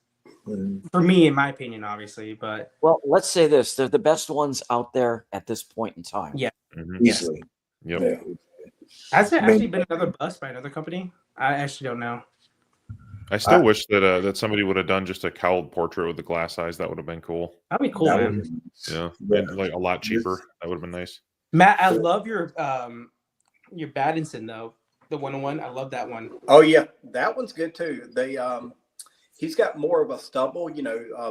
For me, in my opinion, obviously. But let's say this: they're the best ones out there at this point in time. Yeah, easily. Yep. Yeah. Has there actually been another bust by another company? I actually don't know. I still wish that somebody would have done just a cowled portrait with the glass eyes. That would have been cool. That'd be cool, man. And like a lot cheaper. That would have been nice. Matt, I love your Battinson though. The 101. I love that one. Oh yeah, that one's good too. He's got more of a stubble.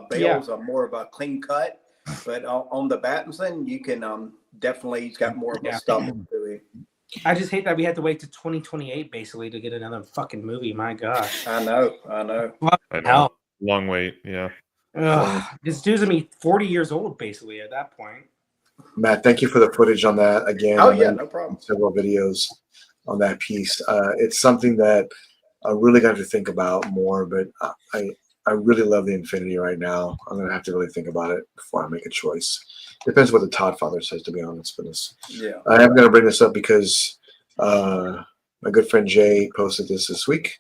Bale's a more of a clean cut, but on the Battinson, you can definitely he's got more of a stubble to it. I just hate that we had to wait to 2028 basically to get another fucking movie. My gosh. I know. Hell. Long wait. Yeah. This dude's gonna be 40 years old basically at that point. Matt, thank you for the footage on that again. Oh yeah, no problem. Several videos on that piece. It's something that I really got to think about more, but I I really love the Infinity right now. I'm gonna have to really think about it before I make a choice. Depends what the Todd father says, to be honest. But Yeah. I am gonna bring this up because my good friend Jay posted this week,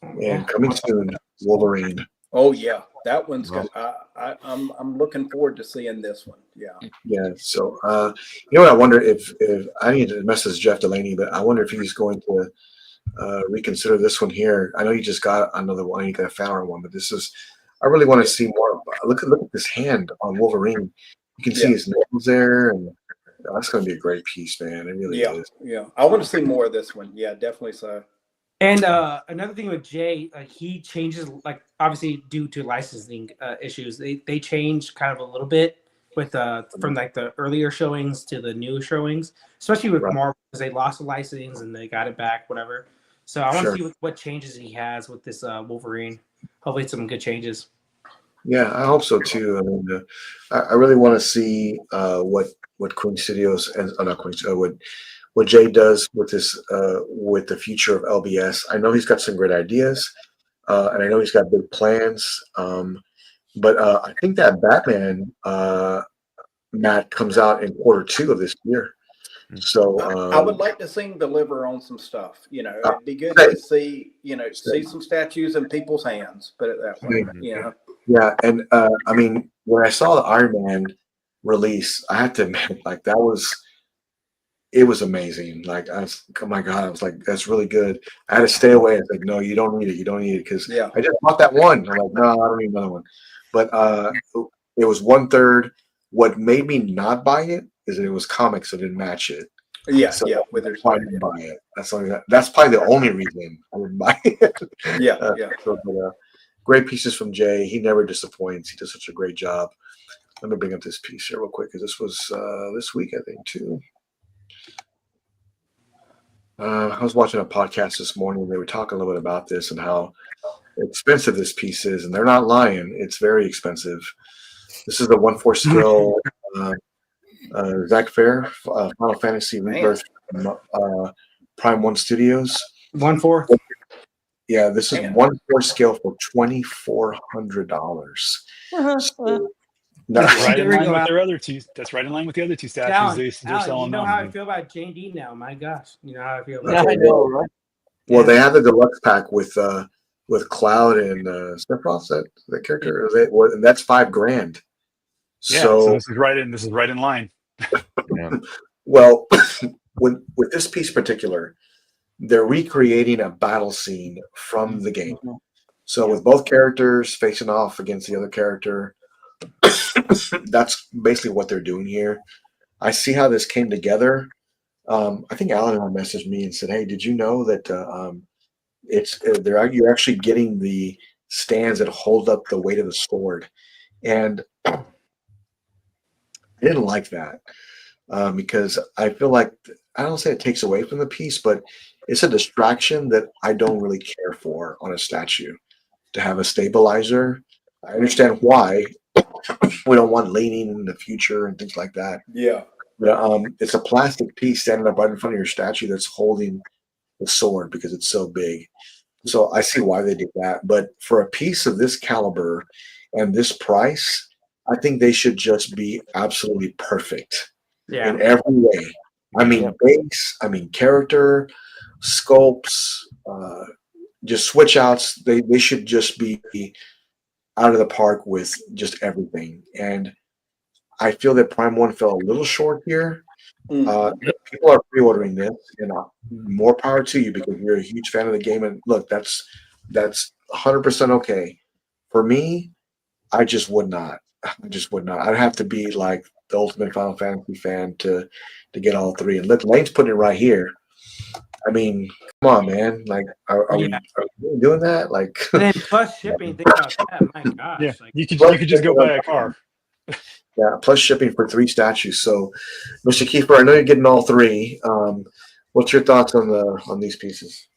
and coming soon, Wolverine. Oh yeah, that one's good. I'm looking forward to seeing this one. Yeah. Yeah. So you know what? I wonder if I need to message Jeff Delaney, but I wonder if he's going to reconsider this one here. I know you just got another one. You got a Fowler one, but this is. I really want to see more. Look at this hand on Wolverine. You can see his nails there, and that's going to be a great piece, man. It really is. Yeah. I want to see more of this one. Yeah, definitely so. And another thing with Jay, he changes, like obviously due to licensing issues, they changed kind of a little bit with from like the earlier showings to the new showings, especially with Marvel, because they lost the license and they got it back, whatever. So I want to see what changes he has with this Wolverine. Hopefully, some good changes. Yeah, I hope so too. I mean, I really want to see what Queen Studios and not Queen, what Jay does with this with the future of LBS. I know he's got some great ideas, and I know he's got big plans. But I think that Batman Matt comes out in Q2 of this year. So I would like to see him deliver on some stuff. You know, it'd be good to see some statues in people's hands. Put it that way. Yeah, and I mean, when I saw the Iron Man release, I had to admit, like it was amazing. Like oh my God, I was like, that's really good. I had to stay away. I was like, no, you don't need it. You don't need it because I just bought that one. I'm like, no, I don't need another one. But it was 1/3. What made me not buy it is that it was comics that didn't match it. With that's why I didn't buy it. That's probably the only reason I didn't buy it. So, great pieces from Jay. He never disappoints. He does such a great job. Let me bring up this piece here real quick because this was this week, I think, too. I was watching a podcast this morning. They were talking a little bit about this and how expensive this piece is, and they're not lying. It's very expensive. This is the 1/4 scale Zach Fair Final Fantasy Rebirth Prime 1 Studios. 1/4. Yeah, this is 1/4 scale for $2,400. That's right in line with their other two. That's right in line with the other two statues they're selling. You know how I feel about JD now. My gosh, you know how I feel about. I know, right? Well, they have the deluxe pack with Cloud and Sephiroth, that character, and that's $5,000. Yeah, so this is right in line. Well, with this piece in particular, they're recreating a battle scene from the game. So with both characters facing off against the other character, that's basically what they're doing here. I see how this came together. I think Alan messaged me and said, "Hey, did you know that you're actually getting the stands that hold up the weight of the sword?" And I didn't like that because I feel like I don't say it takes away from the piece, but it's a distraction that I don't really care for on a statue. To have a stabilizer, I understand why we don't want leaning in the future and things like that. Yeah. But it's a plastic piece standing up right in front of your statue that's holding the sword because it's so big. So I see why they did that. But for a piece of this caliber and this price, I think they should just be absolutely perfect in every way. I mean, base, I mean, character, sculpts, just switch outs. They should just be out of the park with just everything. And I feel that Prime 1 fell a little short here. People are pre-ordering this, and more power to you because you're a huge fan of the game. And look, that's 100% okay. For me, I just would not. I'd have to be like the ultimate Final Fantasy fan to get all three. And look, Lane's putting it right here. I mean, come on, man. Like, are we doing that? Like, and then plus shipping. Think about that. My gosh. Yeah, like, you could just go buy a car. Yeah, plus shipping for 3 statues. So, Mr. Kiefer, I know you're getting all 3. What's your thoughts on these pieces?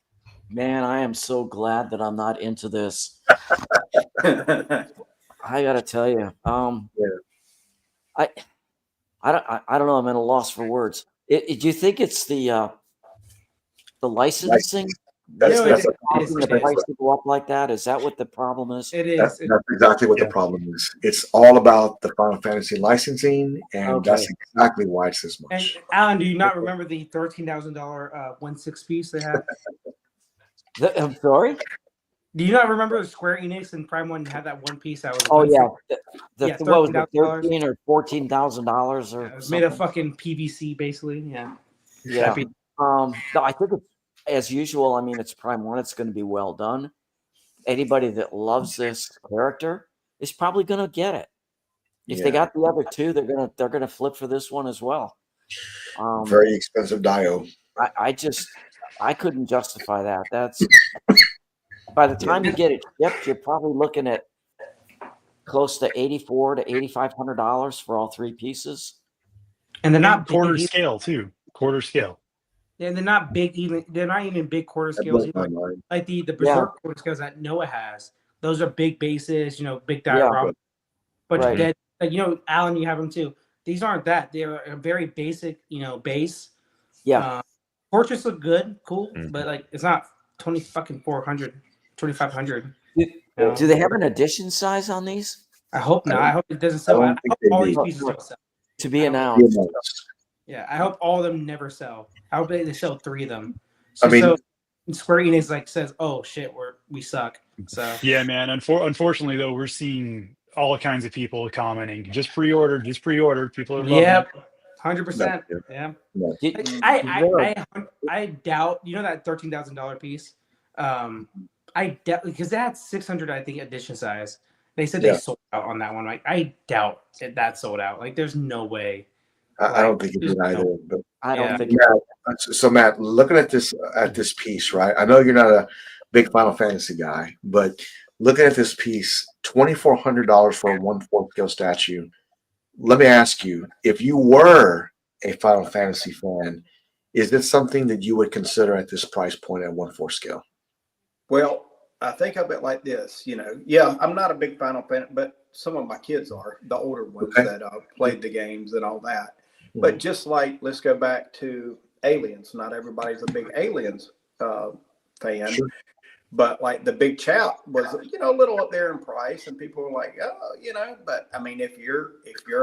Man, I am so glad that I'm not into this. I gotta tell you, I don't know. I'm at a loss for words. Do you think it's the licensing That's You know, that's, Causing the it is. price to go up like that? Is that what the problem is? It that's, is. that's exactly what the Yeah. problem is. It's all about the Final Fantasy licensing, and that's Okay. exactly why it's this And much. Alan, do you not remember the $13,000 1/6 piece they had? I'm sorry. Do you not remember the Square Enix and Prime One had that one piece that was Oh yeah, 1/6? Yeah, what was it, $13,000. $13 or $14,000 or It was something? made of fucking PVC, basically. Yeah. Yeah. That piece- No, I think it's as usual. I mean, it's Prime One. It's going to be well done. Anybody that loves this character is probably going to get it. If they Yeah. got the other two, they're gonna flip for this one as well. Very expensive Dio. I couldn't justify that. That's by the time you get it shipped, you're probably looking at close to $8,400 to $8,500 for all three pieces. And they're not quarter big, scale too. Quarter scale. and they're not big even. They're not even big quarter That scales. blows my mind. Like the Berserk quarter scales that Noah has. Those are big bases. Big diorama. But Right. that, Alan, you have them too. These aren't that. They're a very basic, base. Yeah. Portraits look good, cool, Mhm. but like it's not 400, 2,500. Do they have an edition size on these? I hope not. I hope it doesn't I sell. don't I think hope they all do. these pieces don't sell. To be I don't- announced. Yeah, I hope all of them never sell. I hope they sell 3 of them. I mean- so Square Enix says, "Oh shit, we suck." So Yeah, man. Unfortunately, though, we're seeing all kinds of people commenting. Just pre-order. People are loving yep, it. 100%. Yeah. Did- I doubt that $13,000 piece. I doubt because that's 600, I think, edition size. They said Yeah. they sold out on that one. Like I doubt that sold out. Like there's no way. I don't think it did either. But I don't Yeah. think. so Matt, looking at this piece, right? I know you're not a big Final Fantasy guy, but looking at this piece, $2,400 for a 1/4 scale statue. Let me ask you, if you were a Final Fantasy fan, is this something that you would consider at this price point at 1/4 scale? Well, I think of it like this, Yeah, I'm not a big Final Fan, but some of my kids are, the older ones Okay. that played the games and all that. But just like, let's go back to Aliens. Not everybody's a big Aliens fan, Sure. but like the Big Chap was, a little up there in price, and people were like, oh, But I mean, if you're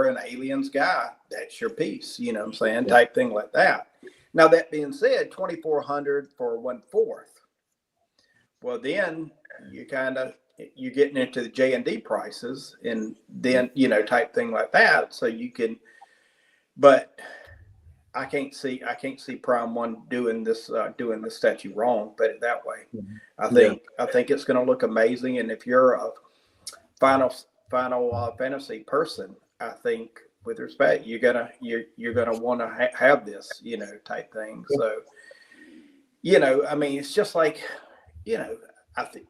an Aliens guy, that's your piece. You know what I'm saying? Yeah. Type thing like that. Now that being said, $2,400 for 1/4. Well, then you're getting into the J&D prices, and then type thing like that. So you can, but I can't see Prime One doing this statue wrong. Put it that way. Mm-hmm. I think it's going to look amazing, and if you're a Final Fantasy person, I think with respect, you're gonna want to have this, type thing. So, I mean, it's just like. I think,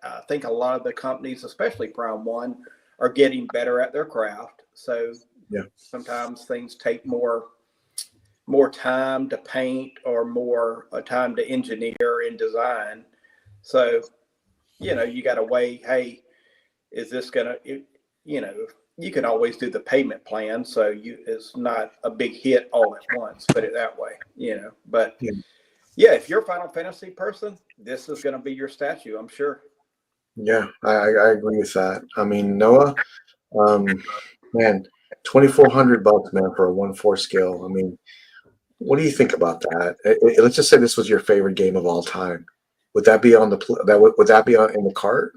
I think a lot of the companies, especially Prime One, are getting better at their craft. So sometimes things take more time to paint or more time to engineer and design. So, you got to weigh, hey, is this going to, you can always do the payment plan. So it's not a big hit all at once, put it that way, but yeah, if you're a Final Fantasy person, this is going to be your statue, I'm sure. Yeah, I agree with that. I mean, Noah, man, $2,400, man, for a 1/4 scale. I mean, what do you think about that? Let's just say this was your favorite game of all time. Would that be on would that be in the cart?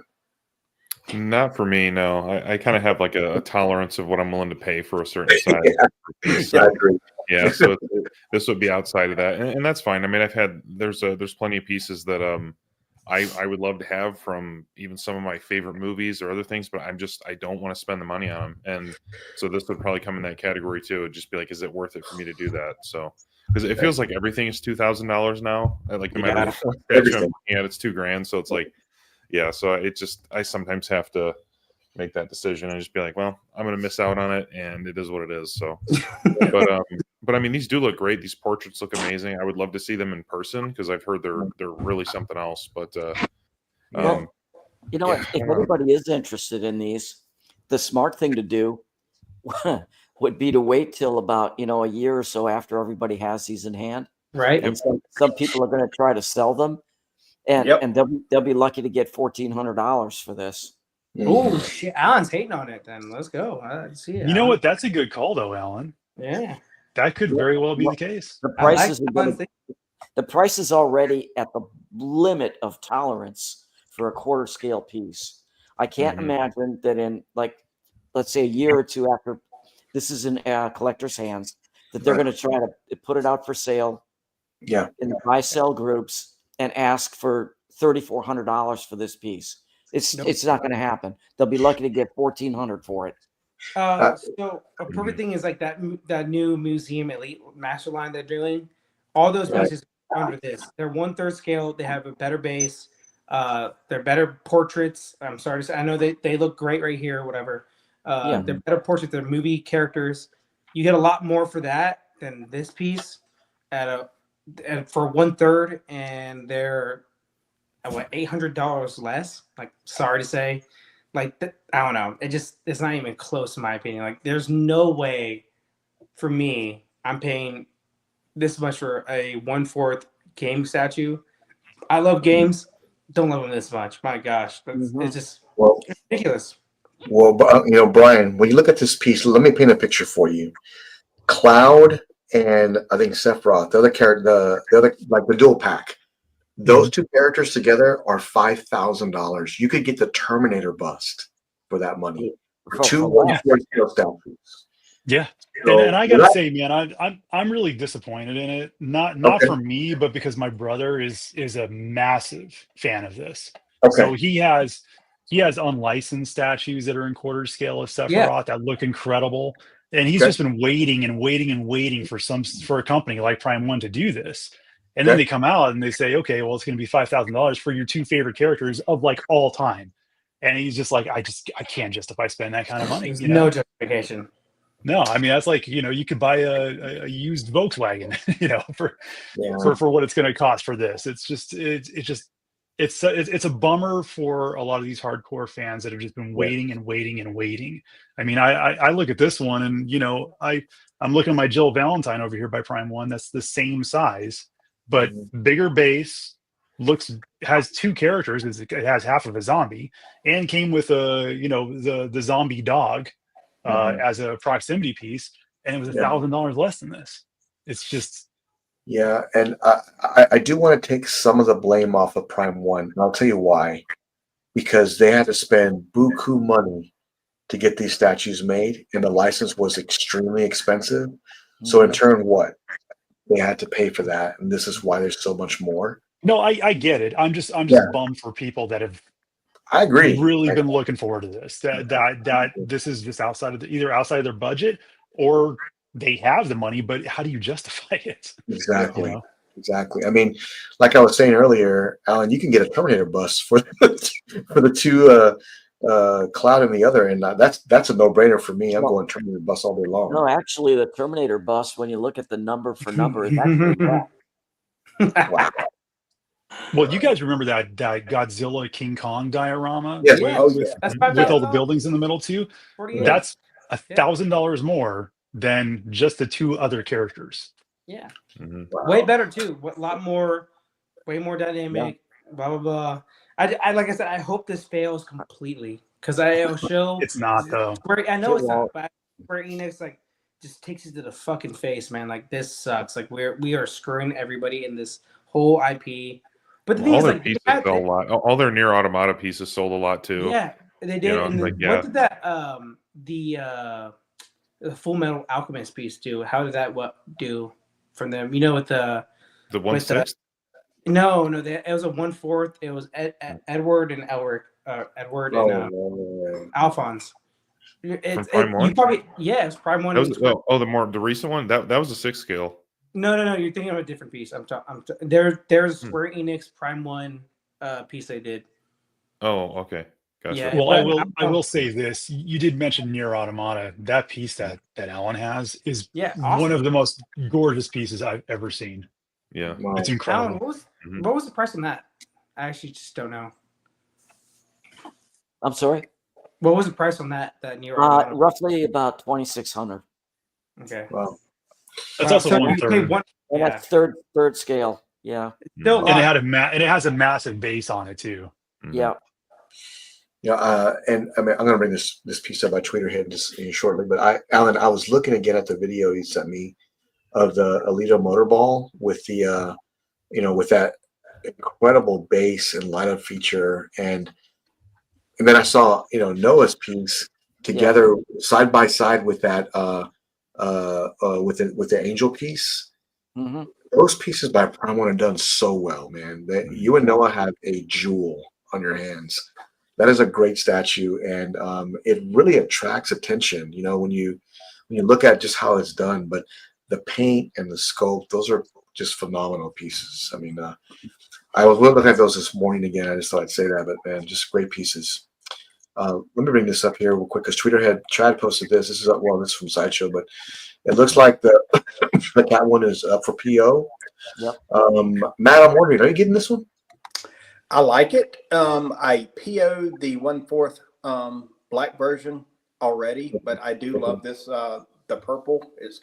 Not for me, no. I kind of have like a tolerance of what I'm willing to pay for a certain size. Yeah, I agree. Yeah, so this would be outside of that, and that's fine. I mean, there's plenty of pieces that I would love to have from even some of my favorite movies or other things, but I don't want to spend the money on them, and so this would probably come in that category too. It'd just be like, is it worth it for me to do that? So because it feels like everything is $2,000 now. Like no matter what statue I'm looking at, it's $2,000. So it's like, yeah. So I sometimes have to make that decision and just be like, well, I'm going to miss out on it, and it is what it is. So, but I mean, these do look great. These portraits look amazing. I would love to see them in person because I've heard they're really something else. But Well, if anybody is interested in these, the smart thing to do would be to wait till about a year or so after everybody has these in hand. Right. And some people are going to try to sell them and Yep. and they'll be lucky to get $1,400 for this. Oh shit, Alan's hating on it. Then let's go. Let's see it. You know what? That's a good call, though, Alan. Yeah, That could very well be the case. The I like prices are Alan's gonna, the price is already at the limit of tolerance for a quarter scale piece. I can't imagine that in, like, let's say a year or two after this is in collector's hands, that they're going to try to put it out for sale in the buy sell groups and ask for $3,400 for this piece. It's not going to happen. They'll be lucky to get $1,400 for it. So a perfect thing is like that new Museum Elite Master line they're doing. All those pieces are under this. They're 1/3 scale. They have a better base. They're better portraits. I'm sorry to say. I know they look great right here. Whatever. They're better portraits. They're movie characters. You get a lot more for that than this piece for 1/3, and they're what, $800 less. Like, sorry to say. Like, I don't know. It's not even close in my opinion. Like, there's no way for me I'm paying this much for a 1/4 game statue. I love games. Don't love them this much. My gosh. It's just ridiculous. Well, Brian, when you look at this piece, let me paint a picture for you. Cloud and I think Sephiroth, the other character, the other, like the dual pack. Those two characters together are $5,000. You could get the Terminator bust for that money. For two 1/4 scale statues. Yeah, So, and I gotta say, man, I'm really disappointed in it. Not for me, but because my brother is a massive fan of this. So he has unlicensed statues that are in quarter scale of Sephiroth that look incredible, and he's just been waiting and waiting and waiting for a company like Prime One to do this. And then they come out and they say, okay, well, it's going to be $5,000 for your two favorite characters of like all time. And he's just like, I can't justify spending that kind of money. There's no justification. No, I mean, that's like, you could buy a used Volkswagen, for what it's going to cost for this. It's a bummer for a lot of these hardcore fans that have just been waiting and waiting and waiting. I mean, I look at this one and, I'm looking at my Jill Valentine over here by Prime One. That's the same size, but bigger base, has two characters. It has half of a zombie and came with the zombie dog as a proximity piece, and it was $1,000 less than this. It's just and I do want to take some of the blame off of Prime One, and I'll tell you why. Because they had to spend buku money to get these statues made, and the license was extremely expensive. So in turn, they had to pay for that, and this is why there's so much more. No, I get it. I'm just bummed for people that have. I agree. Really been looking forward to this. That this is just either outside of their budget, or they have the money, but how do you justify it? Exactly. Exactly. I mean, like I was saying earlier, Alan, you can get a Terminator bust for the two Cloud and the other, and that's a no-brainer for me. I'm going Terminator bust all day long. No, actually, the Terminator bust, when you look at the number for number, is actually bad. Wow. Well, you guys remember that Godzilla King Kong diorama? Yes. With all the buildings in the middle too? 48. That's $1,000 more than just the two other characters. Yeah. Wow. Way better too. Way more dynamic. Blah blah blah. I like I said, I hope this fails completely because I'll show. It's not though. I know it's not, but Square Enix just takes it to the fucking face, man. Like, this sucks. Like, we are screwing everybody in this whole IP. But the thing is, like, pieces sell a lot. All their Nier Automata pieces sold a lot too. Yeah, they did. What did that the Full Metal Alchemist piece do? How did that do from them? With the 1/6? No, it was a 1/4. It was Edward and Elric, Edward and Alphonse. From Prime One? It's Prime One. The recent one that was a 6 scale. No. You're thinking of a different piece. There's Square Enix Prime One piece they did. Oh, okay. Gotcha. Yeah, well, I will say this. You did mention Nier Automata. That piece that Alan has is awesome. One of the most gorgeous pieces I've ever seen. Yeah. Wow. It's incredible. Alan, what was the price on that? I actually just don't know. I'm sorry? What was the price on that Nier Automata? Roughly about $2,600. Okay. Wow. That's also 1/3. And that's third scale. Yeah. Still a And lot. it has a massive base on it too. Mhm. Yeah. Yeah, and I mean, I'm gonna bring this piece up by Tweeterhead just shortly. But Alan, I was looking again at the video he sent me of the Alito Motorball with the with that incredible bass and light up feature, and then I saw Noah's piece together side by side with that with the Angel piece. Mm-hmm. Those pieces by Prime One are done so well, man. That you and Noah have a jewel on your hands. That is a great statue, and it really attracts attention. When you look at just how it's done, but the paint and the sculpt, those are just phenomenal pieces. I mean, I was looking at those this morning again. I just thought I'd say that, but man, just great pieces. Let me bring this up here real quick because Chad posted this. This is from Sideshow, but it looks like the the cat one is up for PO. Yep. Matt, I'm wondering, are you getting this one? I like it. I PO'd the 1/4 black version already, but I do love this. The purple is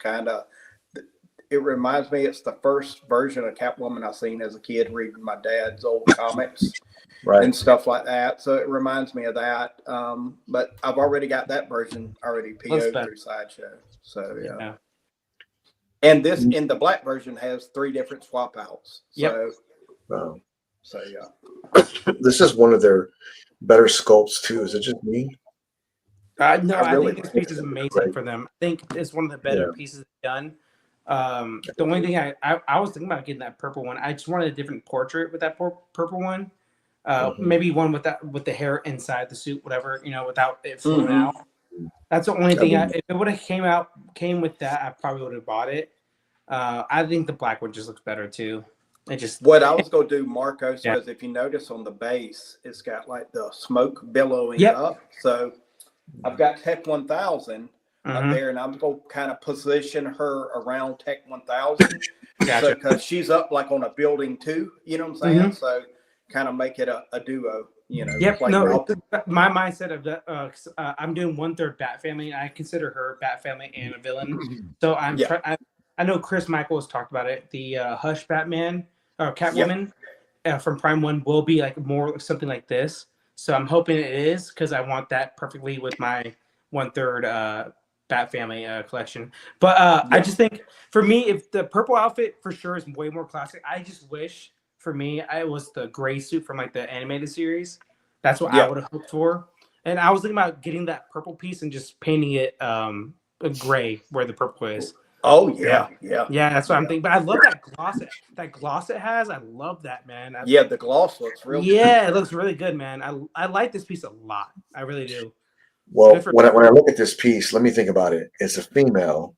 it reminds me, it's the first version of Catwoman I've seen as a kid reading my dad's old comics and stuff like that. So it reminds me of that. But I've already got that version already PO'd through Sideshow. So yeah. And this in the black version has 3 different swap outs. So So yeah, this is one of their better sculpts too. Is it just me? No, I really think this piece is amazing for them. I think it's one of the better pieces done. The only thing I was thinking about getting that purple one. I just wanted a different portrait with that purple one. Maybe one with the hair inside the suit, whatever, without it flowing out. That's the only thing. If it would have came with that, I probably would have bought it. I think the black one just looks better too. What I was going to do, Marcos, because if you notice on the base, it's got like the smoke billowing up. So I've got Tech 1000 up there, and I'm going to kind of position her around Tech 1000. Gotcha. Because she's up like on a building too, you know what I'm saying? So kind of make it a duo, Yep. No, my mindset of that, I'm doing 1/3 Bat Family. I consider her Bat Family and a villain. So I know Chris Michael has talked about it. The Hush Batman or Catwoman from Prime One will be like more something like this. So I'm hoping it is because I want that perfectly with my 1/3 Bat Family collection. But I just think for me, if the purple outfit for sure is way more classic, I just wish for me I was the gray suit from like the animated series. That's what I would have hoped for. And I was thinking about getting that purple piece and just painting it gray where the purple is. Oh yeah. That's what I'm thinking. But I love that gloss it has. I love that, man. The gloss looks real good. It looks really good, man. I like this piece a lot. I really do. Well, when I look at this piece, let me think about it. It's a female.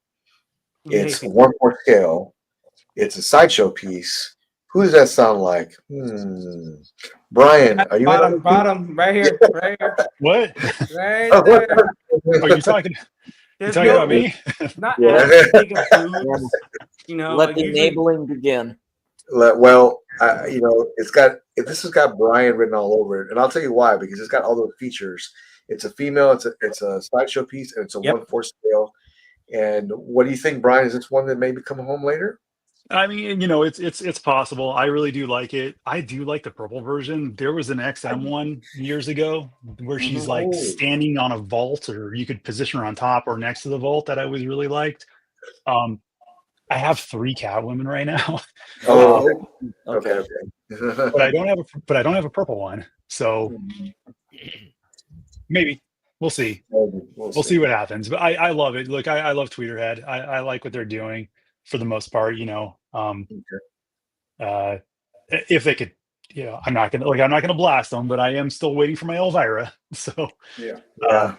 It's 1/4 scale. It's a Sideshow piece. Who does that sound like? Brian, are you bottom right here? What? Right there. Are you talking? You're talking about me? Not as big of boobs, Let the enabling begin. Well, this has got Brian written all over it, and I'll tell you why, because it's got all those features. It's a female, it's a Sideshow piece, and it's a 1/4 scale. And what do you think, Brian? Is this one that maybe come home later? I mean, it's possible. I really do like it. I do like the purple version. There was an XM one years ago where she's like standing on a vault, or you could position her on top or next to the vault that I always really liked. I have 3 Catwomen right now. Okay. But I don't have a purple one. So maybe we'll see. We'll see what happens. But I love it. Look, I love Tweeterhead. I like what they're doing for the most part. If they could, I'm not gonna blast them, but I am still waiting for my Elvira. So but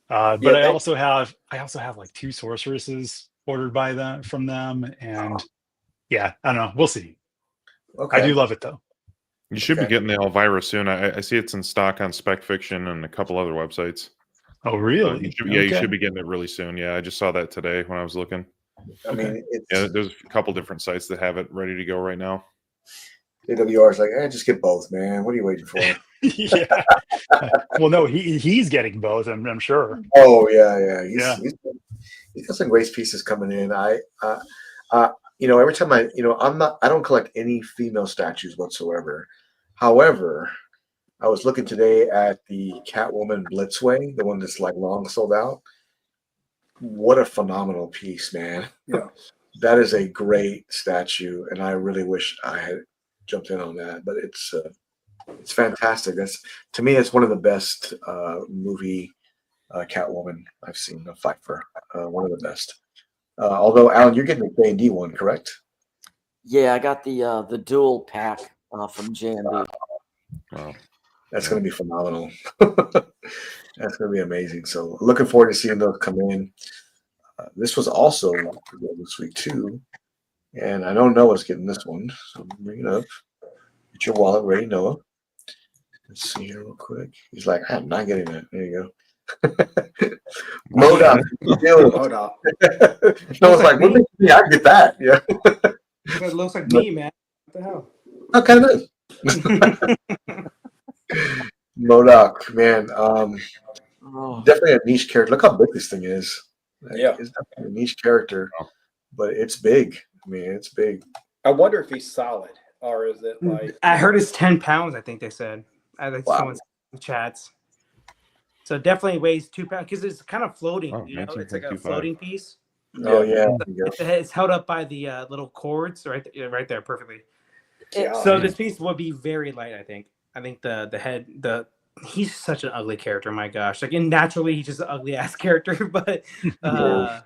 I also have like 2 sorceresses ordered from them, and I don't know. We'll see. I do love it though. You should be getting the Elvira soon. I see it's in stock on Spec Fiction and a couple other websites. Oh, really? You should be getting it really soon. Yeah, I just saw that today when I was looking. I mean, there's a couple different sites that have it ready to go right now. AWR is like, just get both, man. What are you waiting for? Well, no, he's getting both. I'm sure. Oh yeah. He's got some great pieces coming in. every time I don't collect any female statues whatsoever. However, I was looking today at the Catwoman Blitzway, the one that's like long sold out. What a phenomenal piece, man. Yeah. That is a great statue, and I really wish I had jumped in on that. But it's fantastic. To me, it's one of the best movie Catwoman I've seen. A fight for one of the best. Although Alan, you're getting the K&D one, correct? Yeah, I got the dual pack from JMD. Wow. That's going to be phenomenal. That's going to be amazing. So looking forward to seeing those come in. This was also this week too, and I know Noah's getting this one, so bring it up. Get your wallet ready, Noah. Let's see here real quick. He's like, I'm not getting that. There you go. Modoc. Modoc. Noah's like, what makes me? I get that. Yeah. It looks like me, man. What the hell? Okay, good. Modoc, man. Definitely a niche character. Look how big this thing is. Yeah. It's definitely a niche character, but it's big. I mean, it's big. I wonder if he's solid, or is it like? I heard it's 10 pounds. I think they said. I think someone's in chats. So it definitely weighs 2 pounds because it's kind of floating. Oh, It's like a floating piece. Oh yeah. It's held up by the little cords right there perfectly. Yeah. So this piece would be very light. I think the head he's such an ugly character. My gosh, like and naturally he's just an ugly ass character. But I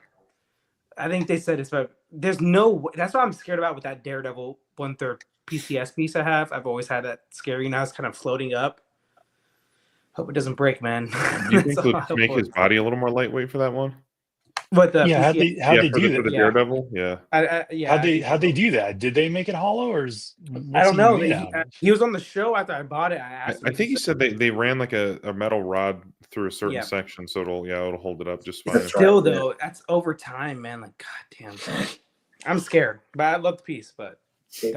think they said it's about. There's no. That's what I'm scared about with that Daredevil 1/3 PCS piece I have. I've always had that scary. Now it's kind of floating up. Hope it doesn't break, man. Do you think to make his body a little more lightweight for that one? What the Yeah, how'd they do for the that? Daredevil? Yeah. How'd they do that? Did they make it hollow, or is I don't know. made out of? He was on the show after I bought it. I asked him. I think he said they ran like a metal rod through a certain section, so it'll hold it up just fine. That's Still right, though, that's over time, man. Like, god damn. I'm scared, but I love the piece. But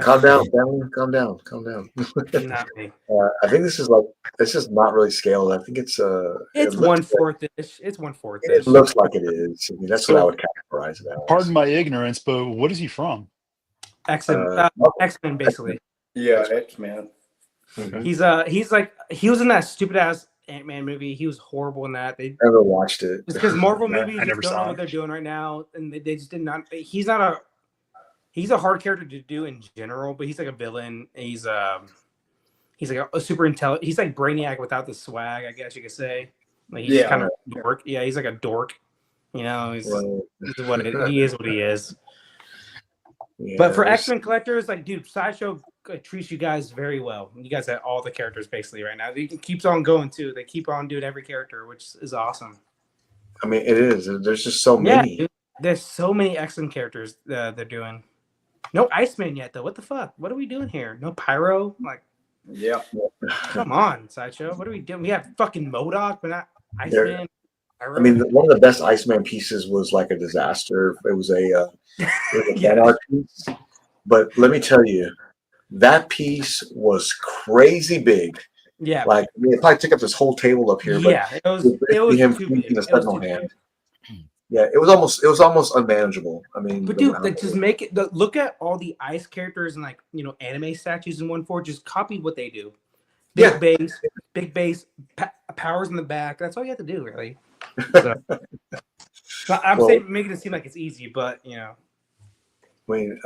Calm down, family. Calm down. not me. I think this is not really scaled. I think it's It's 1/4 ish. It's 1/4 It ish. looks like it is. I mean, that's what I would categorize it as. Pardon my ignorance, but what is he from? X-Men, basically. Yeah, X-Men. Mhm. He was in that stupid ass Ant-Man movie. He was horrible in that. They Never watched it. it's because Marvel movies I just never don't know saw what it. they're doing right now, and they just did not. He's a hard character to do in general, but he's like a villain. He's like a super intelligent. He's like Brainiac without the swag, I guess you could say. Like he's kind of dork. Yeah, he's like a dork. You know, he's he is what he is. Yeah, But for X-Men collectors, like, dude, Sideshow treats you guys very well. You guys have all the characters basically right now. It keeps on going too. They keep on doing every character, which is awesome. I mean, it is. There's just so many. Dude, there's so many X-Men characters they're doing. No Iceman yet though. What the fuck? What are we doing here? No Pyro? Like, Yeah. come on, Sideshow. What are we doing? We have fucking MODOK, but not Iceman. I mean, one of the best Iceman pieces was like a disaster. It was a fan art piece. But let me tell you, that piece was crazy big. Yeah. Like, I mean, it probably took up this whole table up here. But yeah, it was him too keeping big. the Sentinel hand. Yeah, it was almost unmanageable. I mean, But dude, like, just make it. Look at all the ice characters and anime statues in 1/4. Just copy what they do. Big base, powers in the back. That's all you have to do, really. So, I'm saying making it seem like it's easy, but I mean,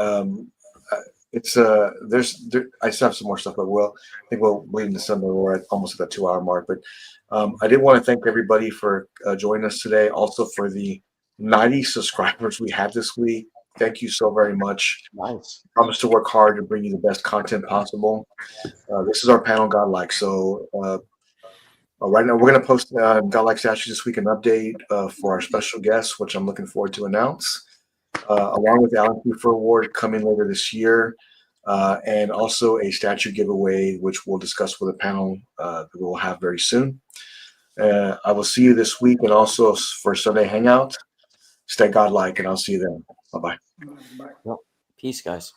it's I still have some more stuff, but I think we'll bleed into Sunday. We're almost at that 2-hour mark, but I did want to thank everybody for joining us today. Also for the 90 subscribers we had this week. Thank you so very much. Nice. Promise to work hard to bring you the best content possible. This is our panel, Godlike. So right now we're going to post Godlike Statues this week, an update for our special guest, which I'm looking forward to announce, along with the Alan Kiefer Award coming later this year, and also a statue giveaway, which we'll discuss with a panel that we'll have very soon. I will see you this week, and also for Sunday Hangout. Stay Godlike, and I'll see you then. Bye-bye. Well, peace, guys.